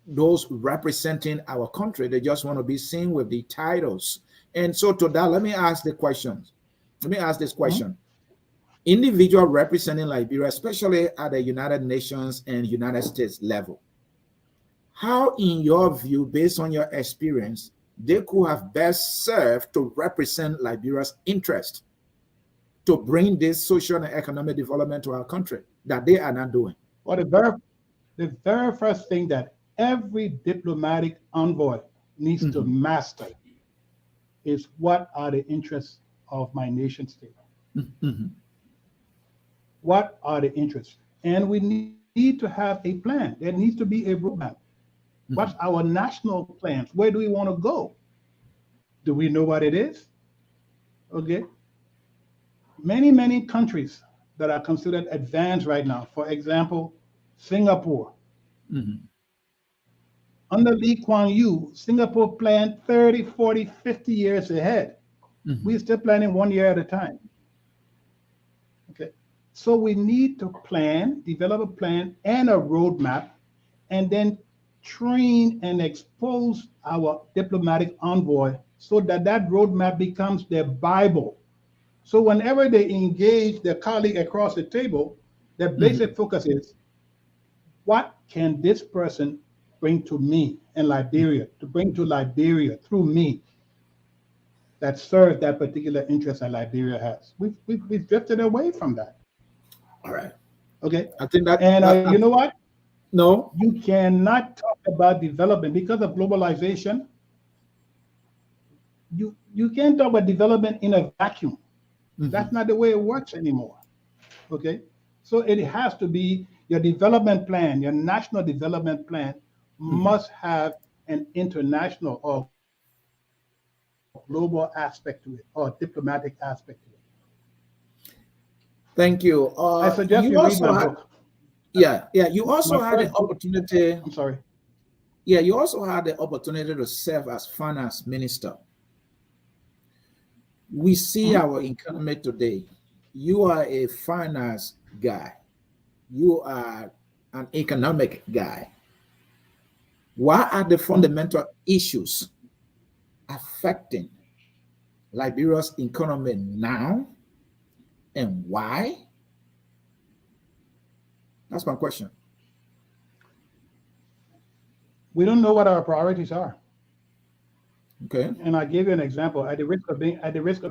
those representing our country. They just want to be seen with the titles. And so to that, let me ask the questions. Let me ask this question. Individual representing Liberia, especially at the United Nations and United States level, how, in your view, based on your experience, they could have best served to represent Liberia's interest to bring this social and economic development to our country that they are not doing? Well, the very first thing that every diplomatic envoy needs to master is, what are the interests of my nation state? What are the interests? And we need to have a plan. There needs to be a roadmap. What's our national plans? Where do we want to go? Do we know what it is? Okay. Many countries that are considered advanced right now, for example, Singapore. Under Lee Kuan Yew, Singapore planned 30, 40, 50 years ahead. We're still planning 1 year at a time. Okay. So we need to plan, develop a plan and a roadmap, and then train and expose our diplomatic envoy so that that roadmap becomes their Bible. So whenever they engage their colleague across the table, their basic focus is, what can this person bring to me in Liberia, to bring to Liberia through me, that serves that particular interest that Liberia has? We've drifted away from that. All right. Okay. I think that, and you know what? No, you cannot talk about development because of globalization. You can't talk about development in a vacuum. That's not the way it works anymore. Okay. So it has to be your development plan, your national development plan must have an international or global aspect to it, or diplomatic aspect to it. Thank you. I suggest you read my book. Yeah. You also had the opportunity. I'm sorry. Yeah, you also had the opportunity to serve as finance minister. We see our economy today. You are a finance guy. You are an economic guy. What are the fundamental issues affecting Liberia's economy now, and why? That's my question. We don't know what our priorities are. Okay. And I gave you an example at the risk of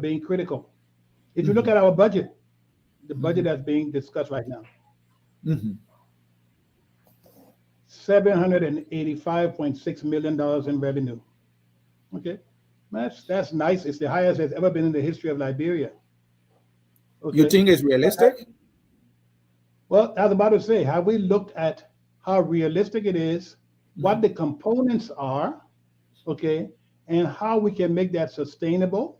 being critical. If you look at our budget, the budget that's being discussed right now, $785.6 million in revenue. Okay, that's nice. It's the highest it's ever been in the history of Liberia. Okay. You think it's realistic? Well, I was about to say, have we looked at how realistic it is, what the components are, okay, and how we can make that sustainable?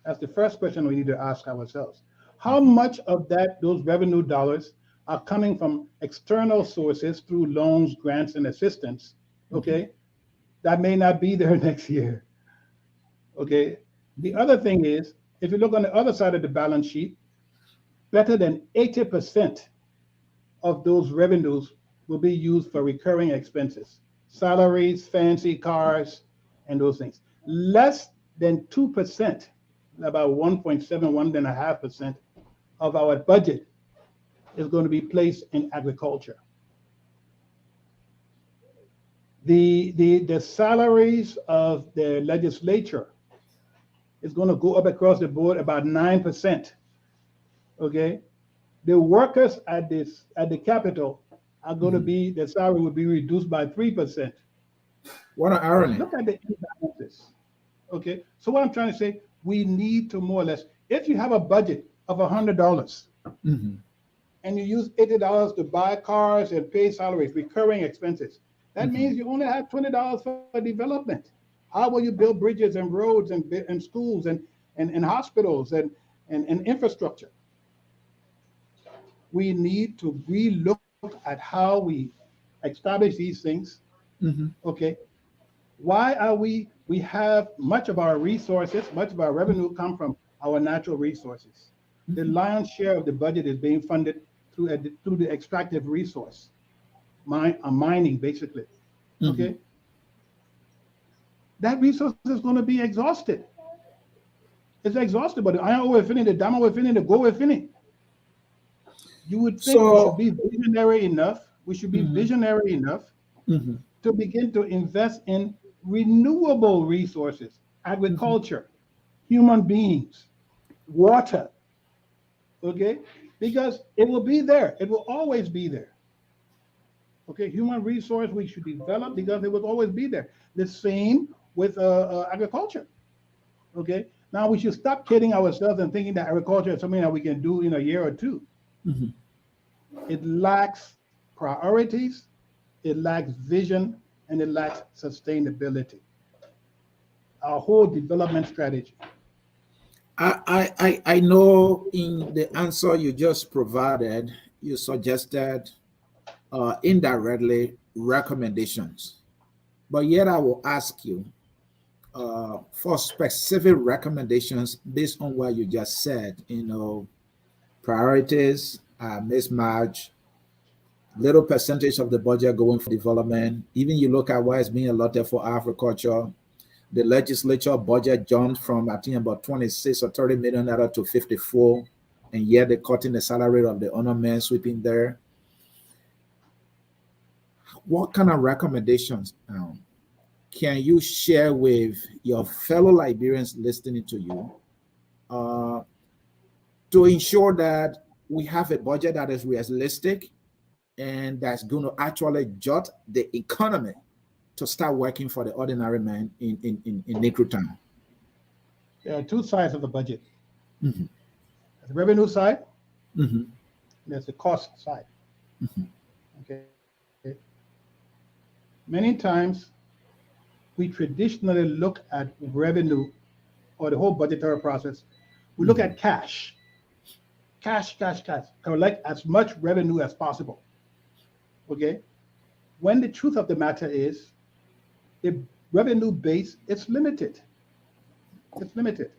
That's the first question we need to ask ourselves. How much of those revenue dollars are coming from external sources through loans, grants, and assistance, okay, that may not be there next year, okay? The other thing is, if you look on the other side of the balance sheet, better than 80% of those revenues will be used for recurring expenses, salaries, fancy cars, and those things. Less than 2%, about 1.7, 1.5% of our budget is going to be placed in agriculture. The salaries of the legislature is going to go up across the board about 9%. Okay, the workers at the Capitol are going to be, the salary will be reduced by 3%. What an irony! Look at the imbalances. Okay, so what I'm trying to say, we need to more or less, if you have a budget of $100 and you use $80 to buy cars and pay salaries, recurring expenses, that means you only have $20 for development. How will you build bridges and roads and schools and hospitals and infrastructure? We need to relook at how we establish these things. Mhm. Okay. Why are we have much of our resources, much of our revenue come from our natural resources. The Mhm. lion's share of the budget is being funded through the extractive resource, mining basically. Mhm. Okay. That resource is going to be exhausted. It's exhausted, but the iron ore is finishing, the diamond ore is finishing, the gold is finishing. You would think we should So, be visionary enough. We should be mhm. visionary enough Mhm. to begin to invest in renewable resources, Mhm. agriculture, human beings, water, okay? Because it will be there. It will always be there. Okay, human resource we should develop because it will always be there. The same with agriculture. Okay, now we should stop kidding ourselves and thinking that agriculture is something that we can do in a year or two. Mhm. It lacks priorities, it lacks vision, and it lacks sustainability. Our whole development strategy. I know in the answer you just provided, you suggested indirectly recommendations. But yet I will ask you for specific recommendations based on what you just said, priorities, mismatch, little percentage of the budget going for development. Even you look at what is being allotted for agriculture, the legislature budget jumped from I think about 26 or 30 million naira to 54, and yet they're cutting the salary of the honor men sweeping there. What kind of recommendations can you share with your fellow Liberians listening to you uh, to ensure that we have a budget that is realistic and that's going to actually jot the economy to start working for the ordinary man in Negro Town? There are two sides of the budget. Mm-hmm. There's the revenue side, Mm-hmm. and there's the cost side. Mm-hmm. Okay. Many times we traditionally look at revenue or the whole budgetary process. We look Mm-hmm. at cash, cash, collect as much revenue as possible. Okay. When the truth of the matter is the revenue base is limited. It's limited.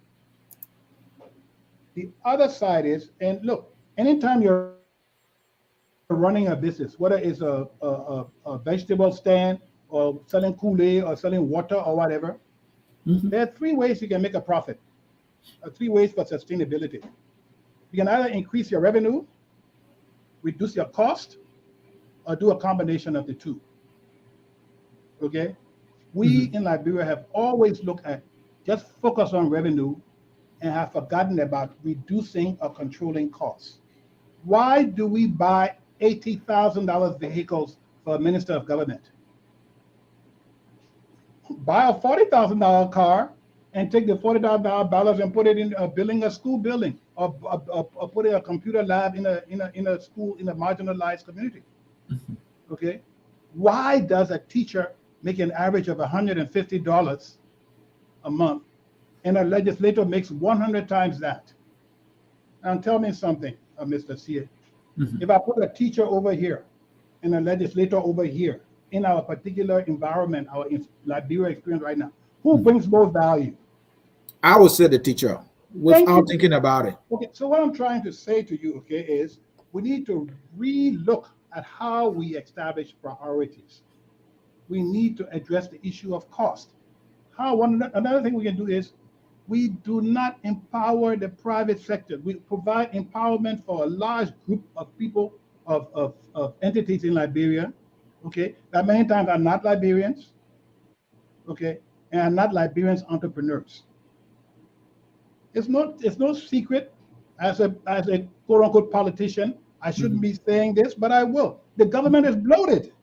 The other side is, and look, anytime you're running a business, whether it's a vegetable stand or selling Kool-Aid or selling water or whatever, there are three ways you can make a profit, three ways for sustainability. You can either increase your revenue, reduce your cost, or do a combination of the two. Okay? We Mm-hmm. in Liberia have always looked at just focus on revenue and have forgotten about reducing or controlling costs. Why do we buy $80,000 vehicles for a minister of government? Buy a $40,000 car and take the $40,000 and put it in building a school building or putting a computer lab in a school in a marginalized community. Okay, why does a teacher make an average of $150 a month and a legislator makes 100 times that? And tell me something, Mr. C. Mm-hmm. If I put a teacher over here and a legislator over here in our particular environment, our Liberia experience right now, who Mm-hmm. brings most value? I would say the teacher Thank without you. thinking about it. Okay, so what I'm trying to say to you, okay, is we need to re-look at how we establish priorities. We need to address the issue of cost. Another thing we can do is we do not empower the private sector. We provide empowerment for a large group of people, of entities in Liberia, okay, that many times are not Liberians, okay, and are not Liberians entrepreneurs. It's no secret as a quote unquote politician. I shouldn't Mm-hmm. be saying this, but I will. The government is bloated.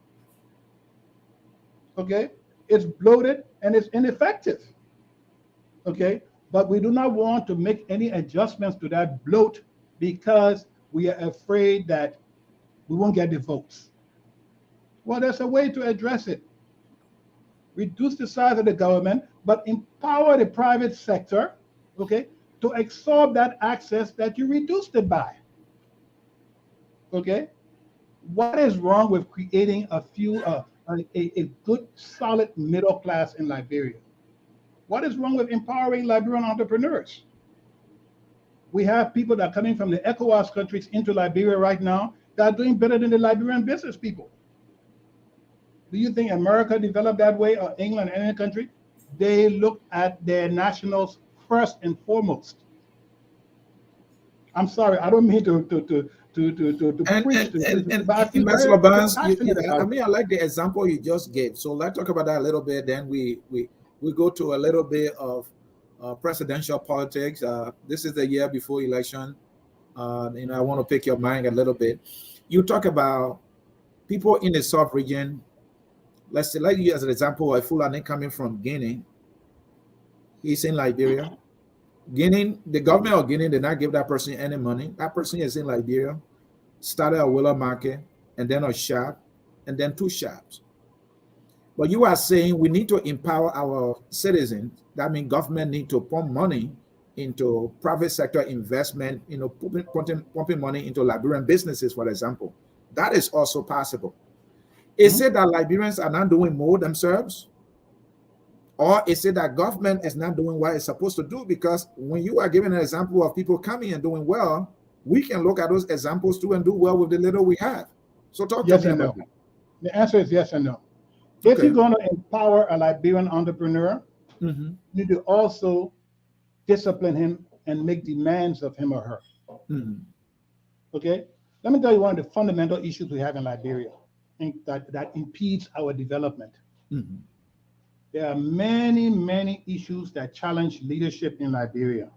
Okay, it's bloated and it's ineffective. Okay, but we do not want to make any adjustments to that bloat because we are afraid that we won't get the votes. Well, there's a way to address it. Reduce the size of the government, but empower the private sector, okay, to absorb that access that you reduced it by. Okay? What is wrong with creating a good, solid middle class in Liberia? What is wrong with empowering Liberian entrepreneurs? We have people that are coming from the ECOWAS countries into Liberia right now that are doing better than the Liberian business people. Do you think America developed that way, or England, any country? They look at their nationals first and foremost. I'm sorry, I don't mean to preach to, but I feel Ambassador very Barnes, passionate I about it. mean, I like the example you just gave. So let's talk about that a little bit. Then we go to a little bit of presidential politics. This is the year before election. I want to pick your mind a little bit. You talk about people in the South region. Let's say, like you as an example, a Fulani coming from Guinea. He's in Liberia. Guinea, the government of Guinea did not give that person any money. That person is in Liberia, started a willow market, and then a shop, and then 2 shops. But you are saying we need to empower our citizens. That means government need to pump money into private sector investment, pumping money into Liberian businesses, for example. That is also possible. Is it that Liberians are not doing more themselves? Or is it that government is not doing what it's supposed to do? Because when you are giving an example of people coming and doing well, we can look at those examples too and do well with the little we have. So talk to Yes me and about no. that. The answer is yes and no. If Okay. you're going to empower a Liberian entrepreneur, Mm-hmm. you need to also discipline him and make demands of him or her. Mm-hmm. Okay? Let me tell you one of the fundamental issues we have in Liberia that impedes our development. Mm-hmm. There are many, many issues that challenge leadership in Liberia.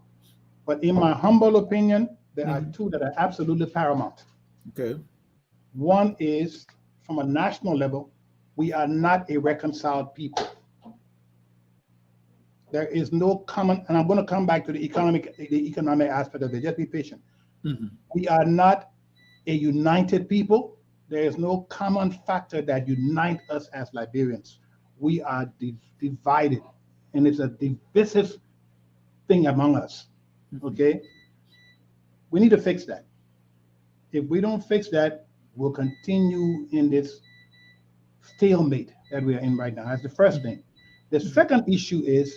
But in my humble opinion, there are 2 that are absolutely paramount. Okay. One is, from a national level, we are not a reconciled people. There is no common, and I'm going to come back to the economic aspect of it. Just be patient. Mm-hmm. We are not a united people. There is no common factor that unites us as Liberians. We are divided, and it's a divisive thing among us. Okay? We need to fix that. If we don't fix that, we'll continue in this stalemate that we are in right now. That's the first thing. The second issue is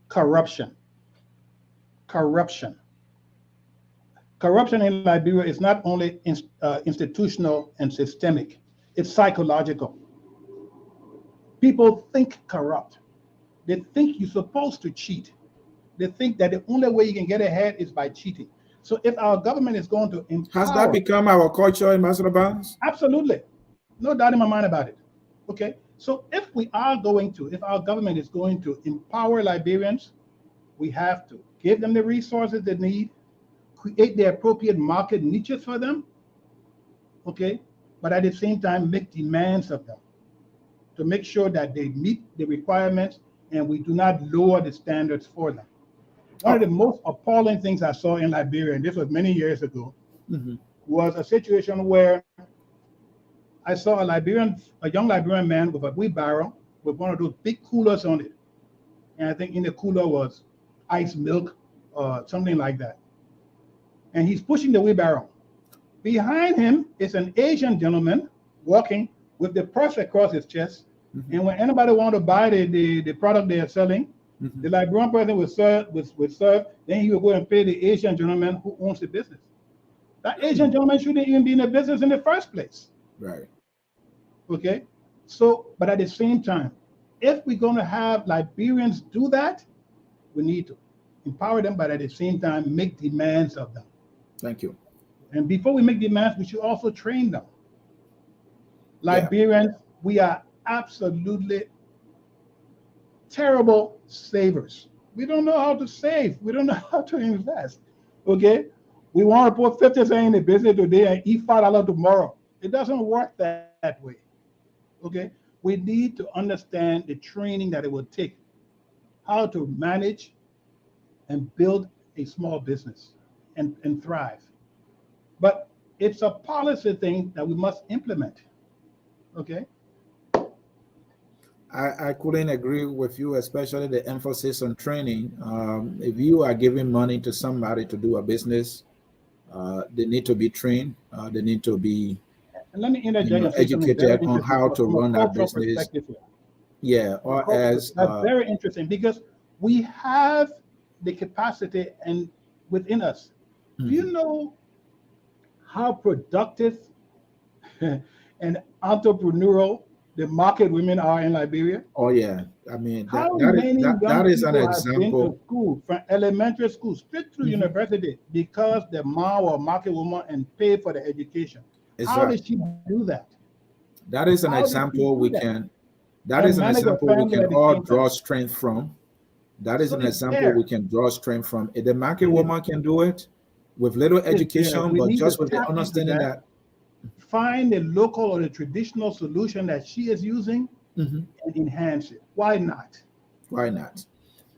corruption. Corruption in Liberia is not only institutional and systemic, it's psychological. People think corrupt. They think you're supposed to cheat. They think that the only way you can get ahead is by cheating. So if our government is going to empower... Has that become our culture in Ambassador Barnes? Absolutely. No doubt in my mind about it. Okay? So if our government is going to empower Liberians, we have to give them the resources they need, create the appropriate market niches for them, okay? But at the same time, make demands of them to make sure that they meet the requirements and we do not lower the standards for them. One of the most appalling things I saw in Liberia, and this was many years ago, was a situation where I saw a young Liberian man with a wheelbarrow with one of those big coolers on it. And I think in the cooler was ice milk or something like that. And he's pushing the wheelbarrow. Behind him is an Asian gentleman walking with the purse across his chest. And when anybody wants to buy the product they are selling, the Liberian person would serve, then he would go and pay the Asian gentleman who owns the business. That Asian gentleman shouldn't even be in the business in the first place. Right. Okay? So, but at the same time, if we're going to have Liberians do that, we need to empower them, but at the same time, make demands of them. Thank you. And before we make demands, we should also train them. Liberians, we are absolutely terrible savers. We don't know how to save. We don't know how to invest. Okay? We want to put 50 cents in the business today and eat $5 tomorrow. It doesn't work that way. Okay? We need to understand the training that it will take, how to manage and build a small business and thrive. But it's a policy thing that we must implement. Okay? I couldn't agree with you, especially the emphasis on training. If you are giving money to somebody to do a business, they need to be trained. They need to be, And let me interject and say something very educated on interesting how to from a run that cultural business. perspective here. Yeah, From a or cultural as that's very interesting because we have the capacity and within us. Do you know how productive and entrepreneurial the market women are in Liberia? oh yeah, I mean How many that young is an people have been to example. school from elementary school straight through university because the mom or market woman and pay for the education? How Exactly. did she do that? That is an How did she example do we that? can. That is And an manage a example we family can at the all same time. draw strength from. That is So an it's example we there. can draw strength from. If the market It is, woman can do it with little it is there. education, We but need to just with the tap into understanding that, that find the local or the traditional solution that she is using mhm, and enhance it. Why not? why not?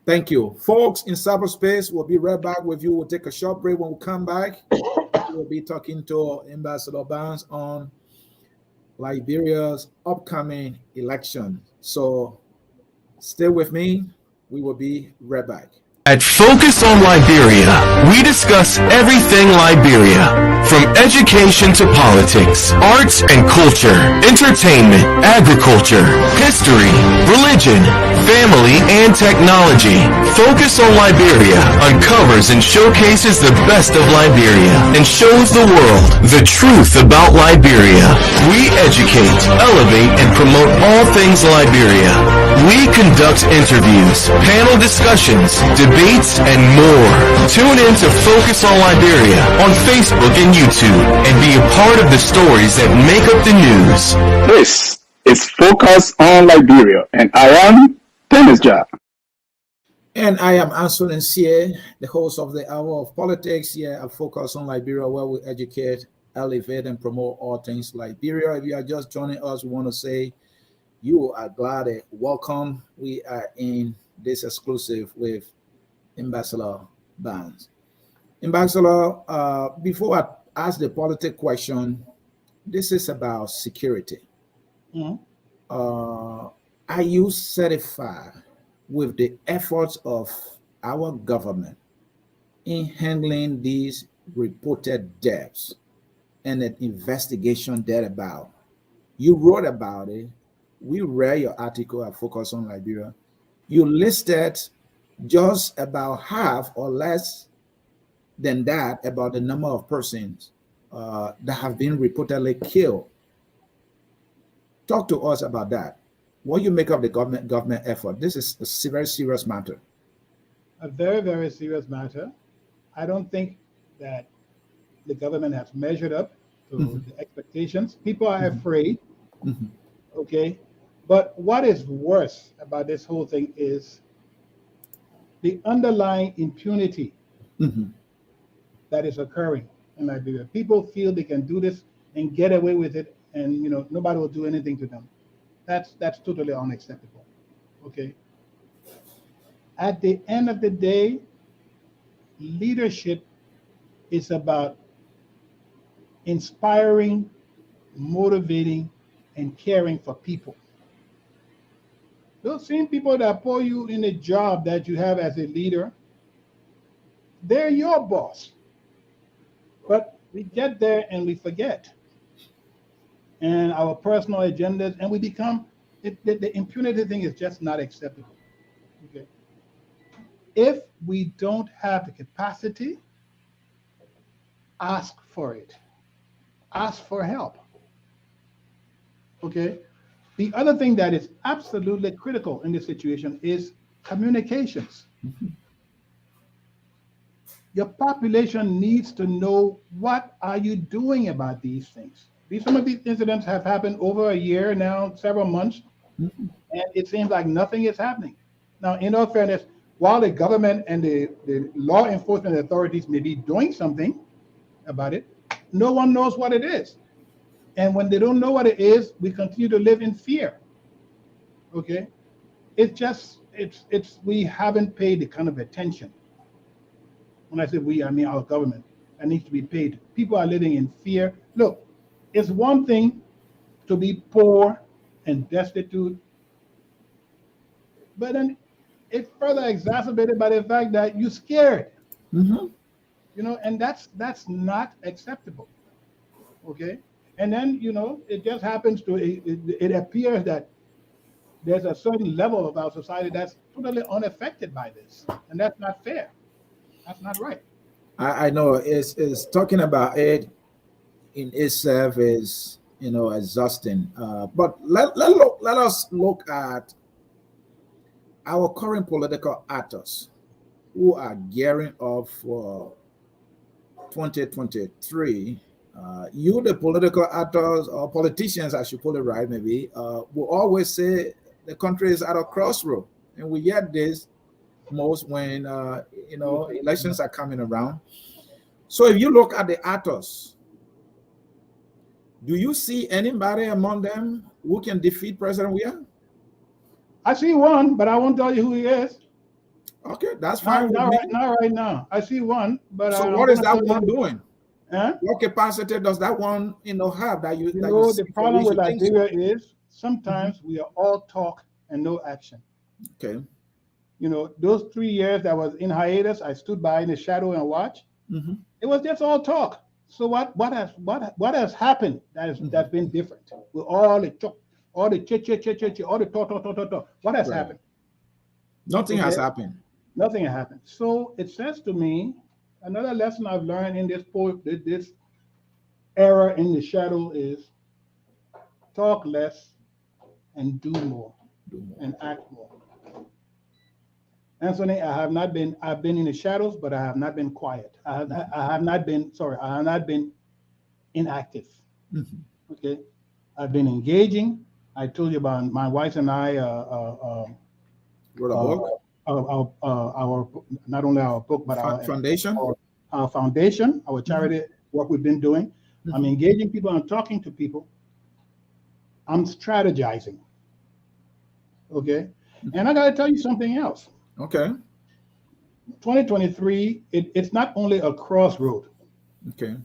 Thank you. Folks in cyberspace, we'll be right back with you. We'll take a short break. When we come back, we'll be talking to Ambassador Barnes on Liberia's upcoming election. So stay with me. We will be right back. At Focus on Liberia, we discuss everything Liberia, from education to politics, arts and culture, entertainment, agriculture, history, religion, family, and technology. Focus on Liberia uncovers and showcases the best of Liberia and shows the world the truth about Liberia. We educate, elevate, and promote all things Liberia. We conduct interviews, panel discussions, debates, and more. Tune in to Focus on Liberia on Facebook and YouTube and be a part of the stories that make up the news. This is Focus on Liberia, and I am Dennis Jar. And I am Anson Nsie, the host of the Hour of Politics here at Focus on Liberia, where we educate, elevate, and promote all things Liberia. If you are just joining us, we want to say you are glad and welcome. We are in this exclusive with Ambassador Barnes. Ambassador, before I ask the politics question, this is about security. Mhm. Are you satisfied with the efforts of our government in handling these reported deaths and an investigation thereabout? You wrote about it. We read your article at Focus on Liberia. You listed just about half or less than that about the number of persons that have been reportedly killed. Talk to us about that. What you make of the government effort? This is a very serious matter. A very, very serious matter. I don't think that the government has measured up to the expectations. People are afraid, Mhm. okay? But what is worse about this whole thing is the underlying impunity Mhm. that is occurring in Liberia. People feel they can do this and get away with it, and nobody will do anything to them. That's totally unacceptable. Okay. At the end of the day, leadership is about inspiring, motivating, and caring for people. Those same people that put you in a job that you have as a leader, they're your boss. But we get there and we forget. And our personal agendas, and we become, the impunity thing is just not acceptable. Okay. If we don't have the capacity, ask for it. Ask for help. Okay. The other thing that is absolutely critical in this situation is communications. Your population needs to know, what are you doing about these things? Some of these incidents have happened over a year now, several months, and it seems like nothing is happening. Now, in all fairness, while the government and the law enforcement authorities may be doing something about it, no one knows what it is. And when they don't know what it is, we continue to live in fear. Okay? We haven't paid the kind of attention. When I say we, I mean our government, that needs to be paid. People are living in fear. Look, it's one thing to be poor and destitute But then it's further exacerbated by the fact that you're scared, Mm-hmm. and that's not acceptable. Okay. And then, it just happens it appears that there's a certain level of our society that's totally unaffected by this. And that's not fair. That's not right. I know it's talking about it in itself is exhausting. But let us look at our current political actors who are gearing up for 2023. You, the political actors or politicians, I should put it right, maybe, will always say the country is at a crossroad, and we get this most when elections are coming around. So, if you look at the actors, do you see anybody among them who can defeat President Weah? I see one, but I won't tell you who he is. Okay, that's fine with me. Not right now. I see one, but So, I'm what is gonna that tell one you. doing? Huh? What capacity does that one, have that you see The for problem which with you think so? Liberia is sometimes we are all talk and no action. Okay. Those 3 years that was in hiatus, I stood by in the shadow and watched. Mm-hmm. It was just all talk. So what has happened that's been different? With all the talk, all the chit, all the talk. What has Right. happened? Nothing has Okay. happened. Nothing happened. So it says to me, another lesson I've learned in this era in the shadow is talk less and do more and act more. Anthony, I've been in the shadows, but I have not been quiet. I have not been inactive. Mhm. Okay. I've been engaging. I told you about my wife and I, Wrote a book, our not only our book, but foundation. our foundation, our charity work we've been doing. I'm engaging people. I'm talking to people. I'm strategizing. Okay. And I got to tell you something else. Okay. 2023, it's not only a crossroad, Okay.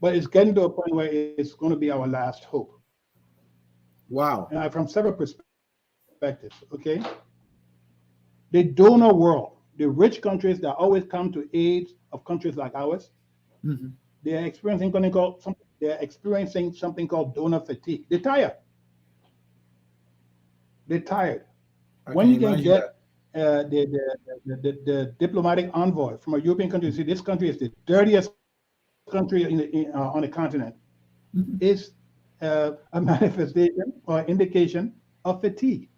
but it's getting to a point where it's going to be our last hope. Wow. And from several perspectives, okay? The donor world, the rich countries that always come to aid of countries like ours, Mhm. they're experiencing something called donor fatigue. They're tired. They're tired. I When you can imagine get the diplomatic envoy from a European country, see, this country is the dirtiest country on the continent, is a manifestation or indication of fatigue.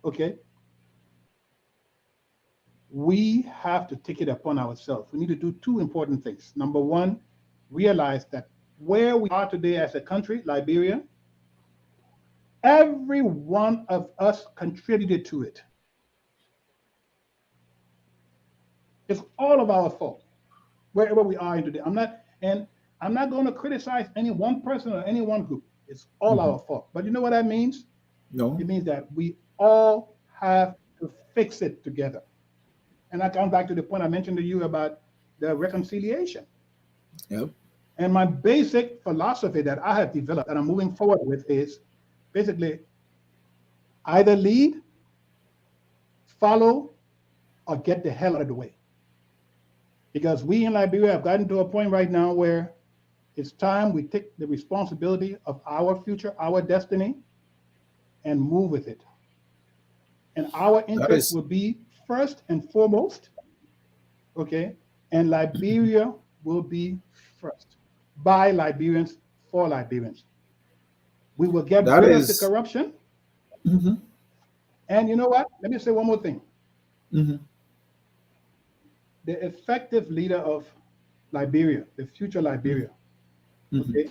Okay? We have to take it upon ourselves. We need to do two important things. Number one, realize that where we are today as a country, Liberia, every one of us contributed to it. It's all of our fault, wherever we are today. I'm not going to criticize any one person or any one group. It's all our fault. But you know what that means? No. It means that we all have to fix it together. And I come back to the point I mentioned to you about the reconciliation. Yep. And my basic philosophy that I have developed that I'm moving forward with is basically either lead, follow, or get the hell out of the way. Because we in Liberia have gotten to a point right now where it's time we take the responsibility of our future, our destiny, and move with it. And our interest will be first and foremost, okay? And Liberia will be first, by Liberians, for Liberians. We will get rid of the corruption. And you know what? Let me say one more thing. The effective leader of Liberia, the future Liberia, okay,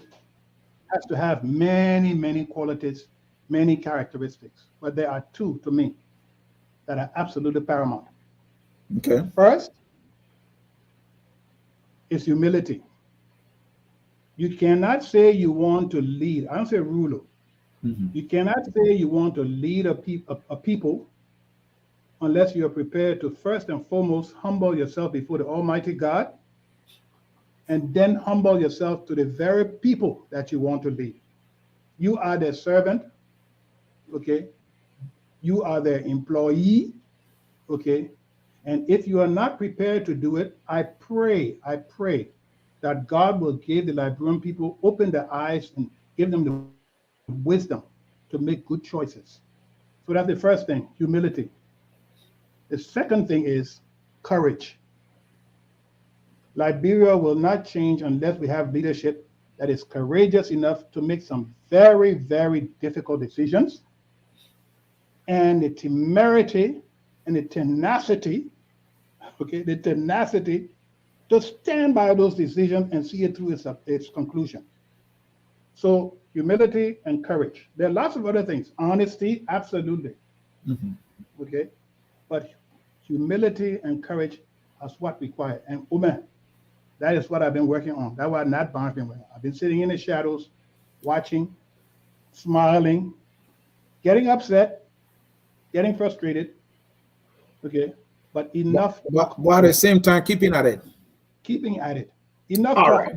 has to have many, many qualities, many characteristics. But there are two, to me, that are absolutely paramount. Okay. First is humility. You cannot say you want to lead. I don't say ruler. You cannot say you want to lead a people unless you are prepared to first and foremost humble yourself before the Almighty God, and then humble yourself to the very people that you want to lead. You are their servant, okay? You are their employee, okay? And if you are not prepared to do it, I pray that God will give the Liberian people, open their eyes and give them the wisdom to make good choices. So that's the first thing, humility. The second thing is courage. Liberia will not change unless we have leadership that is courageous enough to make some very, very difficult decisions. And the temerity and the tenacity, okay, the tenacity to stand by those decisions and see it through its conclusion. So humility and courage. There are lots of other things. Honesty, absolutely. Okay, but humility and courage is what required. And that is what I've been working on. That's what Nat Barnes been working on. I've been sitting in the shadows, watching, smiling, getting upset, getting frustrated. Okay, but enough. But at the same time, keeping at it. Keeping at it. Enough All talk. right.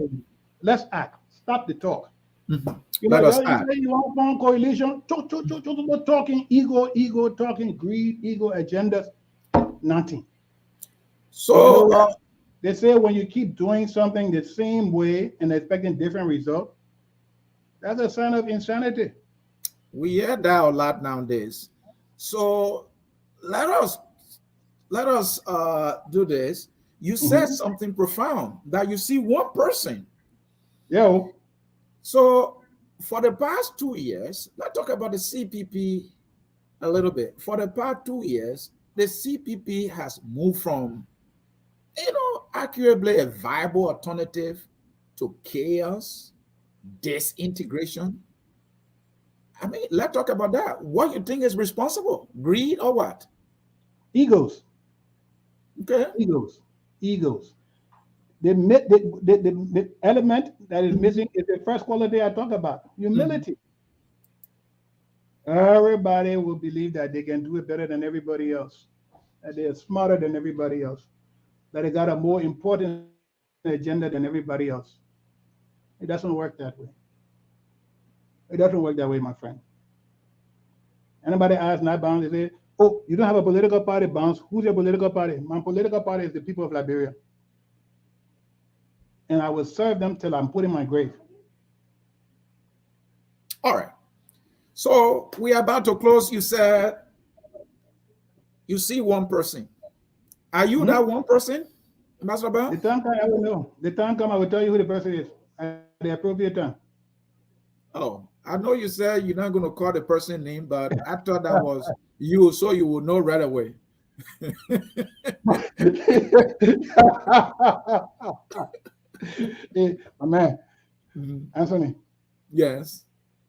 Let's act. Stop the talk. You Let know, us you act. say you want one coalition, talking ego, talking greed, ego agendas, nothing. So, You know, they say when you keep doing something the same way and expecting different results, that's a sign of insanity. we hear that a lot nowadays. So let us do this. You said something profound, that you see one person. Yeah. So for the past 2 years, let's talk about the CPP a little bit. For the past 2 years, the CPP has moved from, arguably a viable alternative to chaos, disintegration. I mean, let's talk about that. What you think is responsible? Greed or what? Egos. Okay. Egos. The element that is missing is the first quality I talk about, humility. Everybody will believe that they can do it better than everybody else, that they are smarter than everybody else, that they got a more important agenda than everybody else. It doesn't work that way. It doesn't work that way, my friend. Anybody asks Nat Bounce, they say, oh, you don't have a political party, Bounce. Who's your political party? My political party is the people of Liberia. And I will serve them till I'm put in my grave. All right. So we are about to close. You said you see one person. Are you that one person, Ambassador Brown? The time come, I will know. The time come, I will tell you who the person is at the appropriate time. Oh, I know you said you're not going to call the person name, but I thought that was you, so you will know right away. Hey, my man, Anthony. Yes.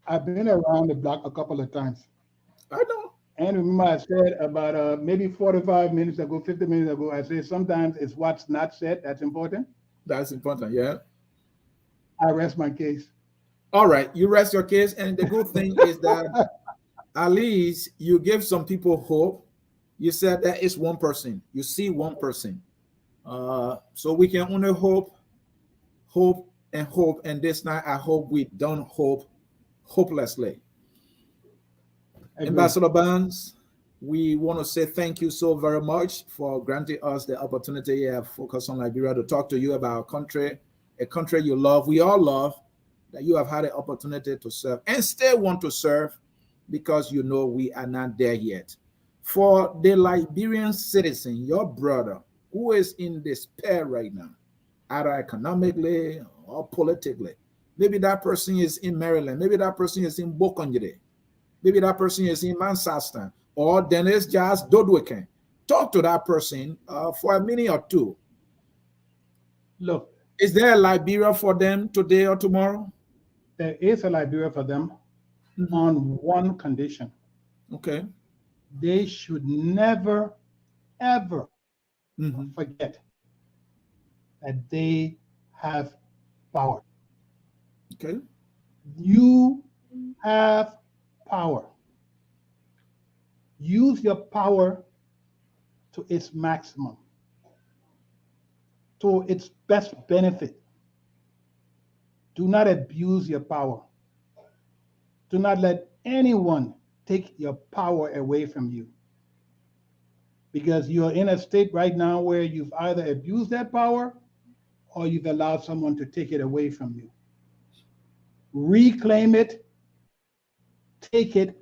I've been around the block a couple of times. I know. And remember I said about maybe 45 minutes ago, 50 minutes ago, I said sometimes it's what's not said that's important. That's important, yeah. I rest my case. All right, you rest your case. And the good thing is that at least you give some people hope. You said that is one person. You see one person. So we can only hope. And this night, I hope we don't hope hopelessly. Ambassador Barnes, we want to say thank you so very much for granting us the opportunity at Focus on Liberia to talk to you about our country, a country you love, we all love, that you have had the opportunity to serve and still want to serve because you know we are not there yet. For the Liberian citizen, your brother, who is in despair right now, either economically or politically, maybe that person is in Maryland, maybe that person is in Bokonjide, maybe that person is in Manchester, or Dennis Jazz Dodwicken. Talk to that person for a minute or two. Look, is there a Liberia for them today or tomorrow? There is a Liberia for them on one condition. Okay. They should never, ever forget that they have power. Okay. You have power. Use your power to its maximum, to its best benefit. Do not abuse your power. Do not let anyone take your power away from you. Because you're in a state right now where you've either abused that power or you've allowed someone to take it away from you. Reclaim it, take it,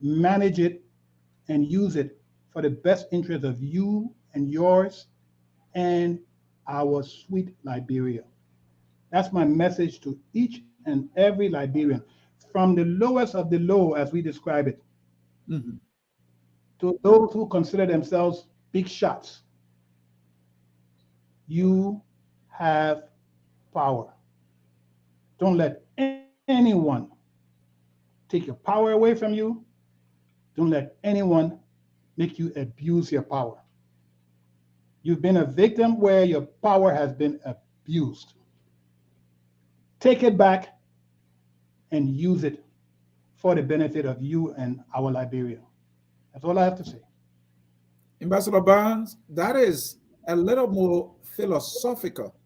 manage it, and use it for the best interest of you and yours and our sweet Liberia. That's my message to each and every Liberian, from the lowest of the low, as we describe it, to those who consider themselves big shots. You have power. Don't let anyone take your power away from you. Don't let anyone make you abuse your power. You've been a victim where your power has been abused. Take it back and use it for the benefit of you and our Liberia. That's all I have to say. Ambassador Barnes, that is a little more philosophical.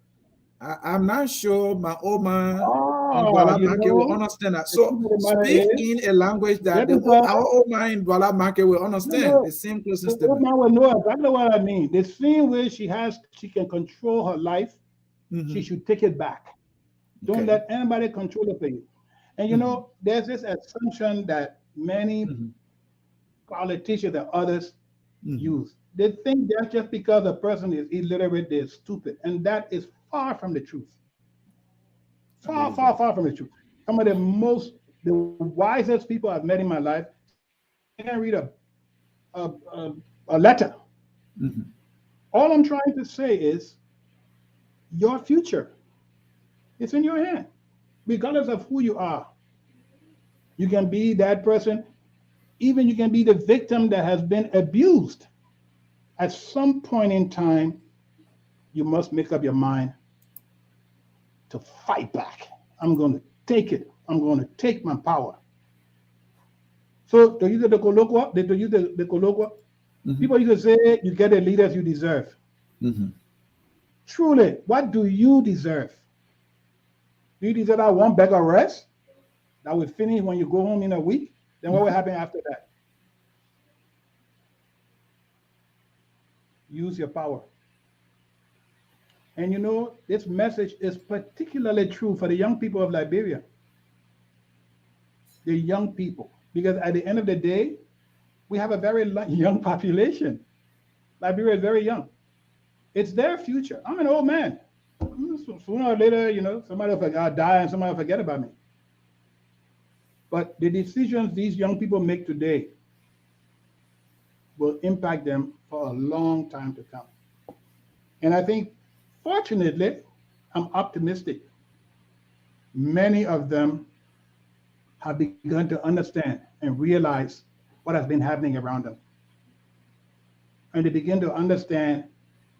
I'm not sure my old man will understand that. So speak in a language that our old man in Douala Market will understand. The same closing statement. The old man will know exactly what I mean. The same way she can control her life, she should take it back. Don't let anybody control it for you. And you know, there's this assumption that many politicians and others use. They think that just because a person is illiterate, they're stupid. And that is far from the truth. Far from the truth. Some of the wisest people I've met in my life, I can read a letter. All I'm trying to say is your future is in your hand, regardless of who you are. You can be that person. Even you can be the victim that has been abused. At some point in time, you must make up your mind to fight back. I'm going to take it. I'm going to take my power. So to use the colloquial, people used to say, you get the leaders you deserve. Truly, what do you deserve? Do you deserve that one bag of rest that will finish when you go home in a week? Then what will happen after that? Use your power. And you know, this message is particularly true for the young people of Liberia. The young people. Because at the end of the day, we have a very young population. Liberia is very young. It's their future. I'm an old man. Sooner or later, you know, somebody will die and somebody will forget about me. But the decisions these young people make today will impact them for a long time to come. And I think, fortunately, I'm optimistic. Many of them have begun to understand and realize what has been happening around them. And they begin to understand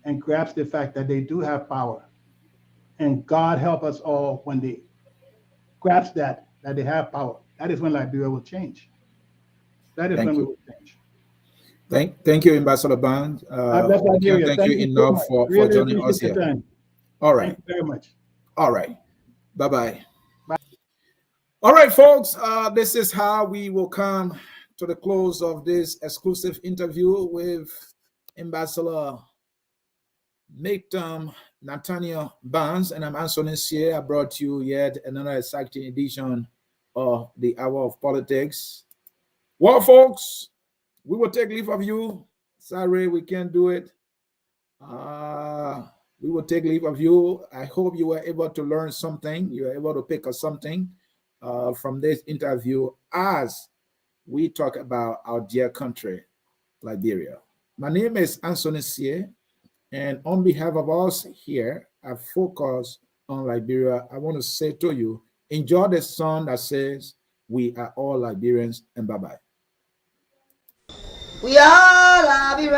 and grasp the fact that they do have power. And God help us all when they grasp that they have power. That is when Liberia will change. That is when we will change. Thank you, Ambassador Barnes. Thank you enough for joining us here. Time. All right. Thank you very much. All right. Bye-bye. Bye. All right, folks. This is how we will come to the close of this exclusive interview with Ambassador Milton Nathaniel Barnes, and I'm Anthony here. I brought you yet another exciting edition of the Hour of Politics. Well, folks, we will take leave of you. Sorry, we can't do it. We will take leave of you. I hope you were able to learn something. You were able to pick up something from this interview as we talk about our dear country, Liberia. My name is Anthony Sie, and on behalf of us here at Focus on Liberia, I want to say to you, enjoy the song that says, "We are all Liberians," and bye-bye. We are Liberians.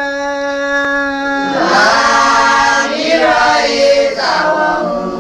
Liberia is our home.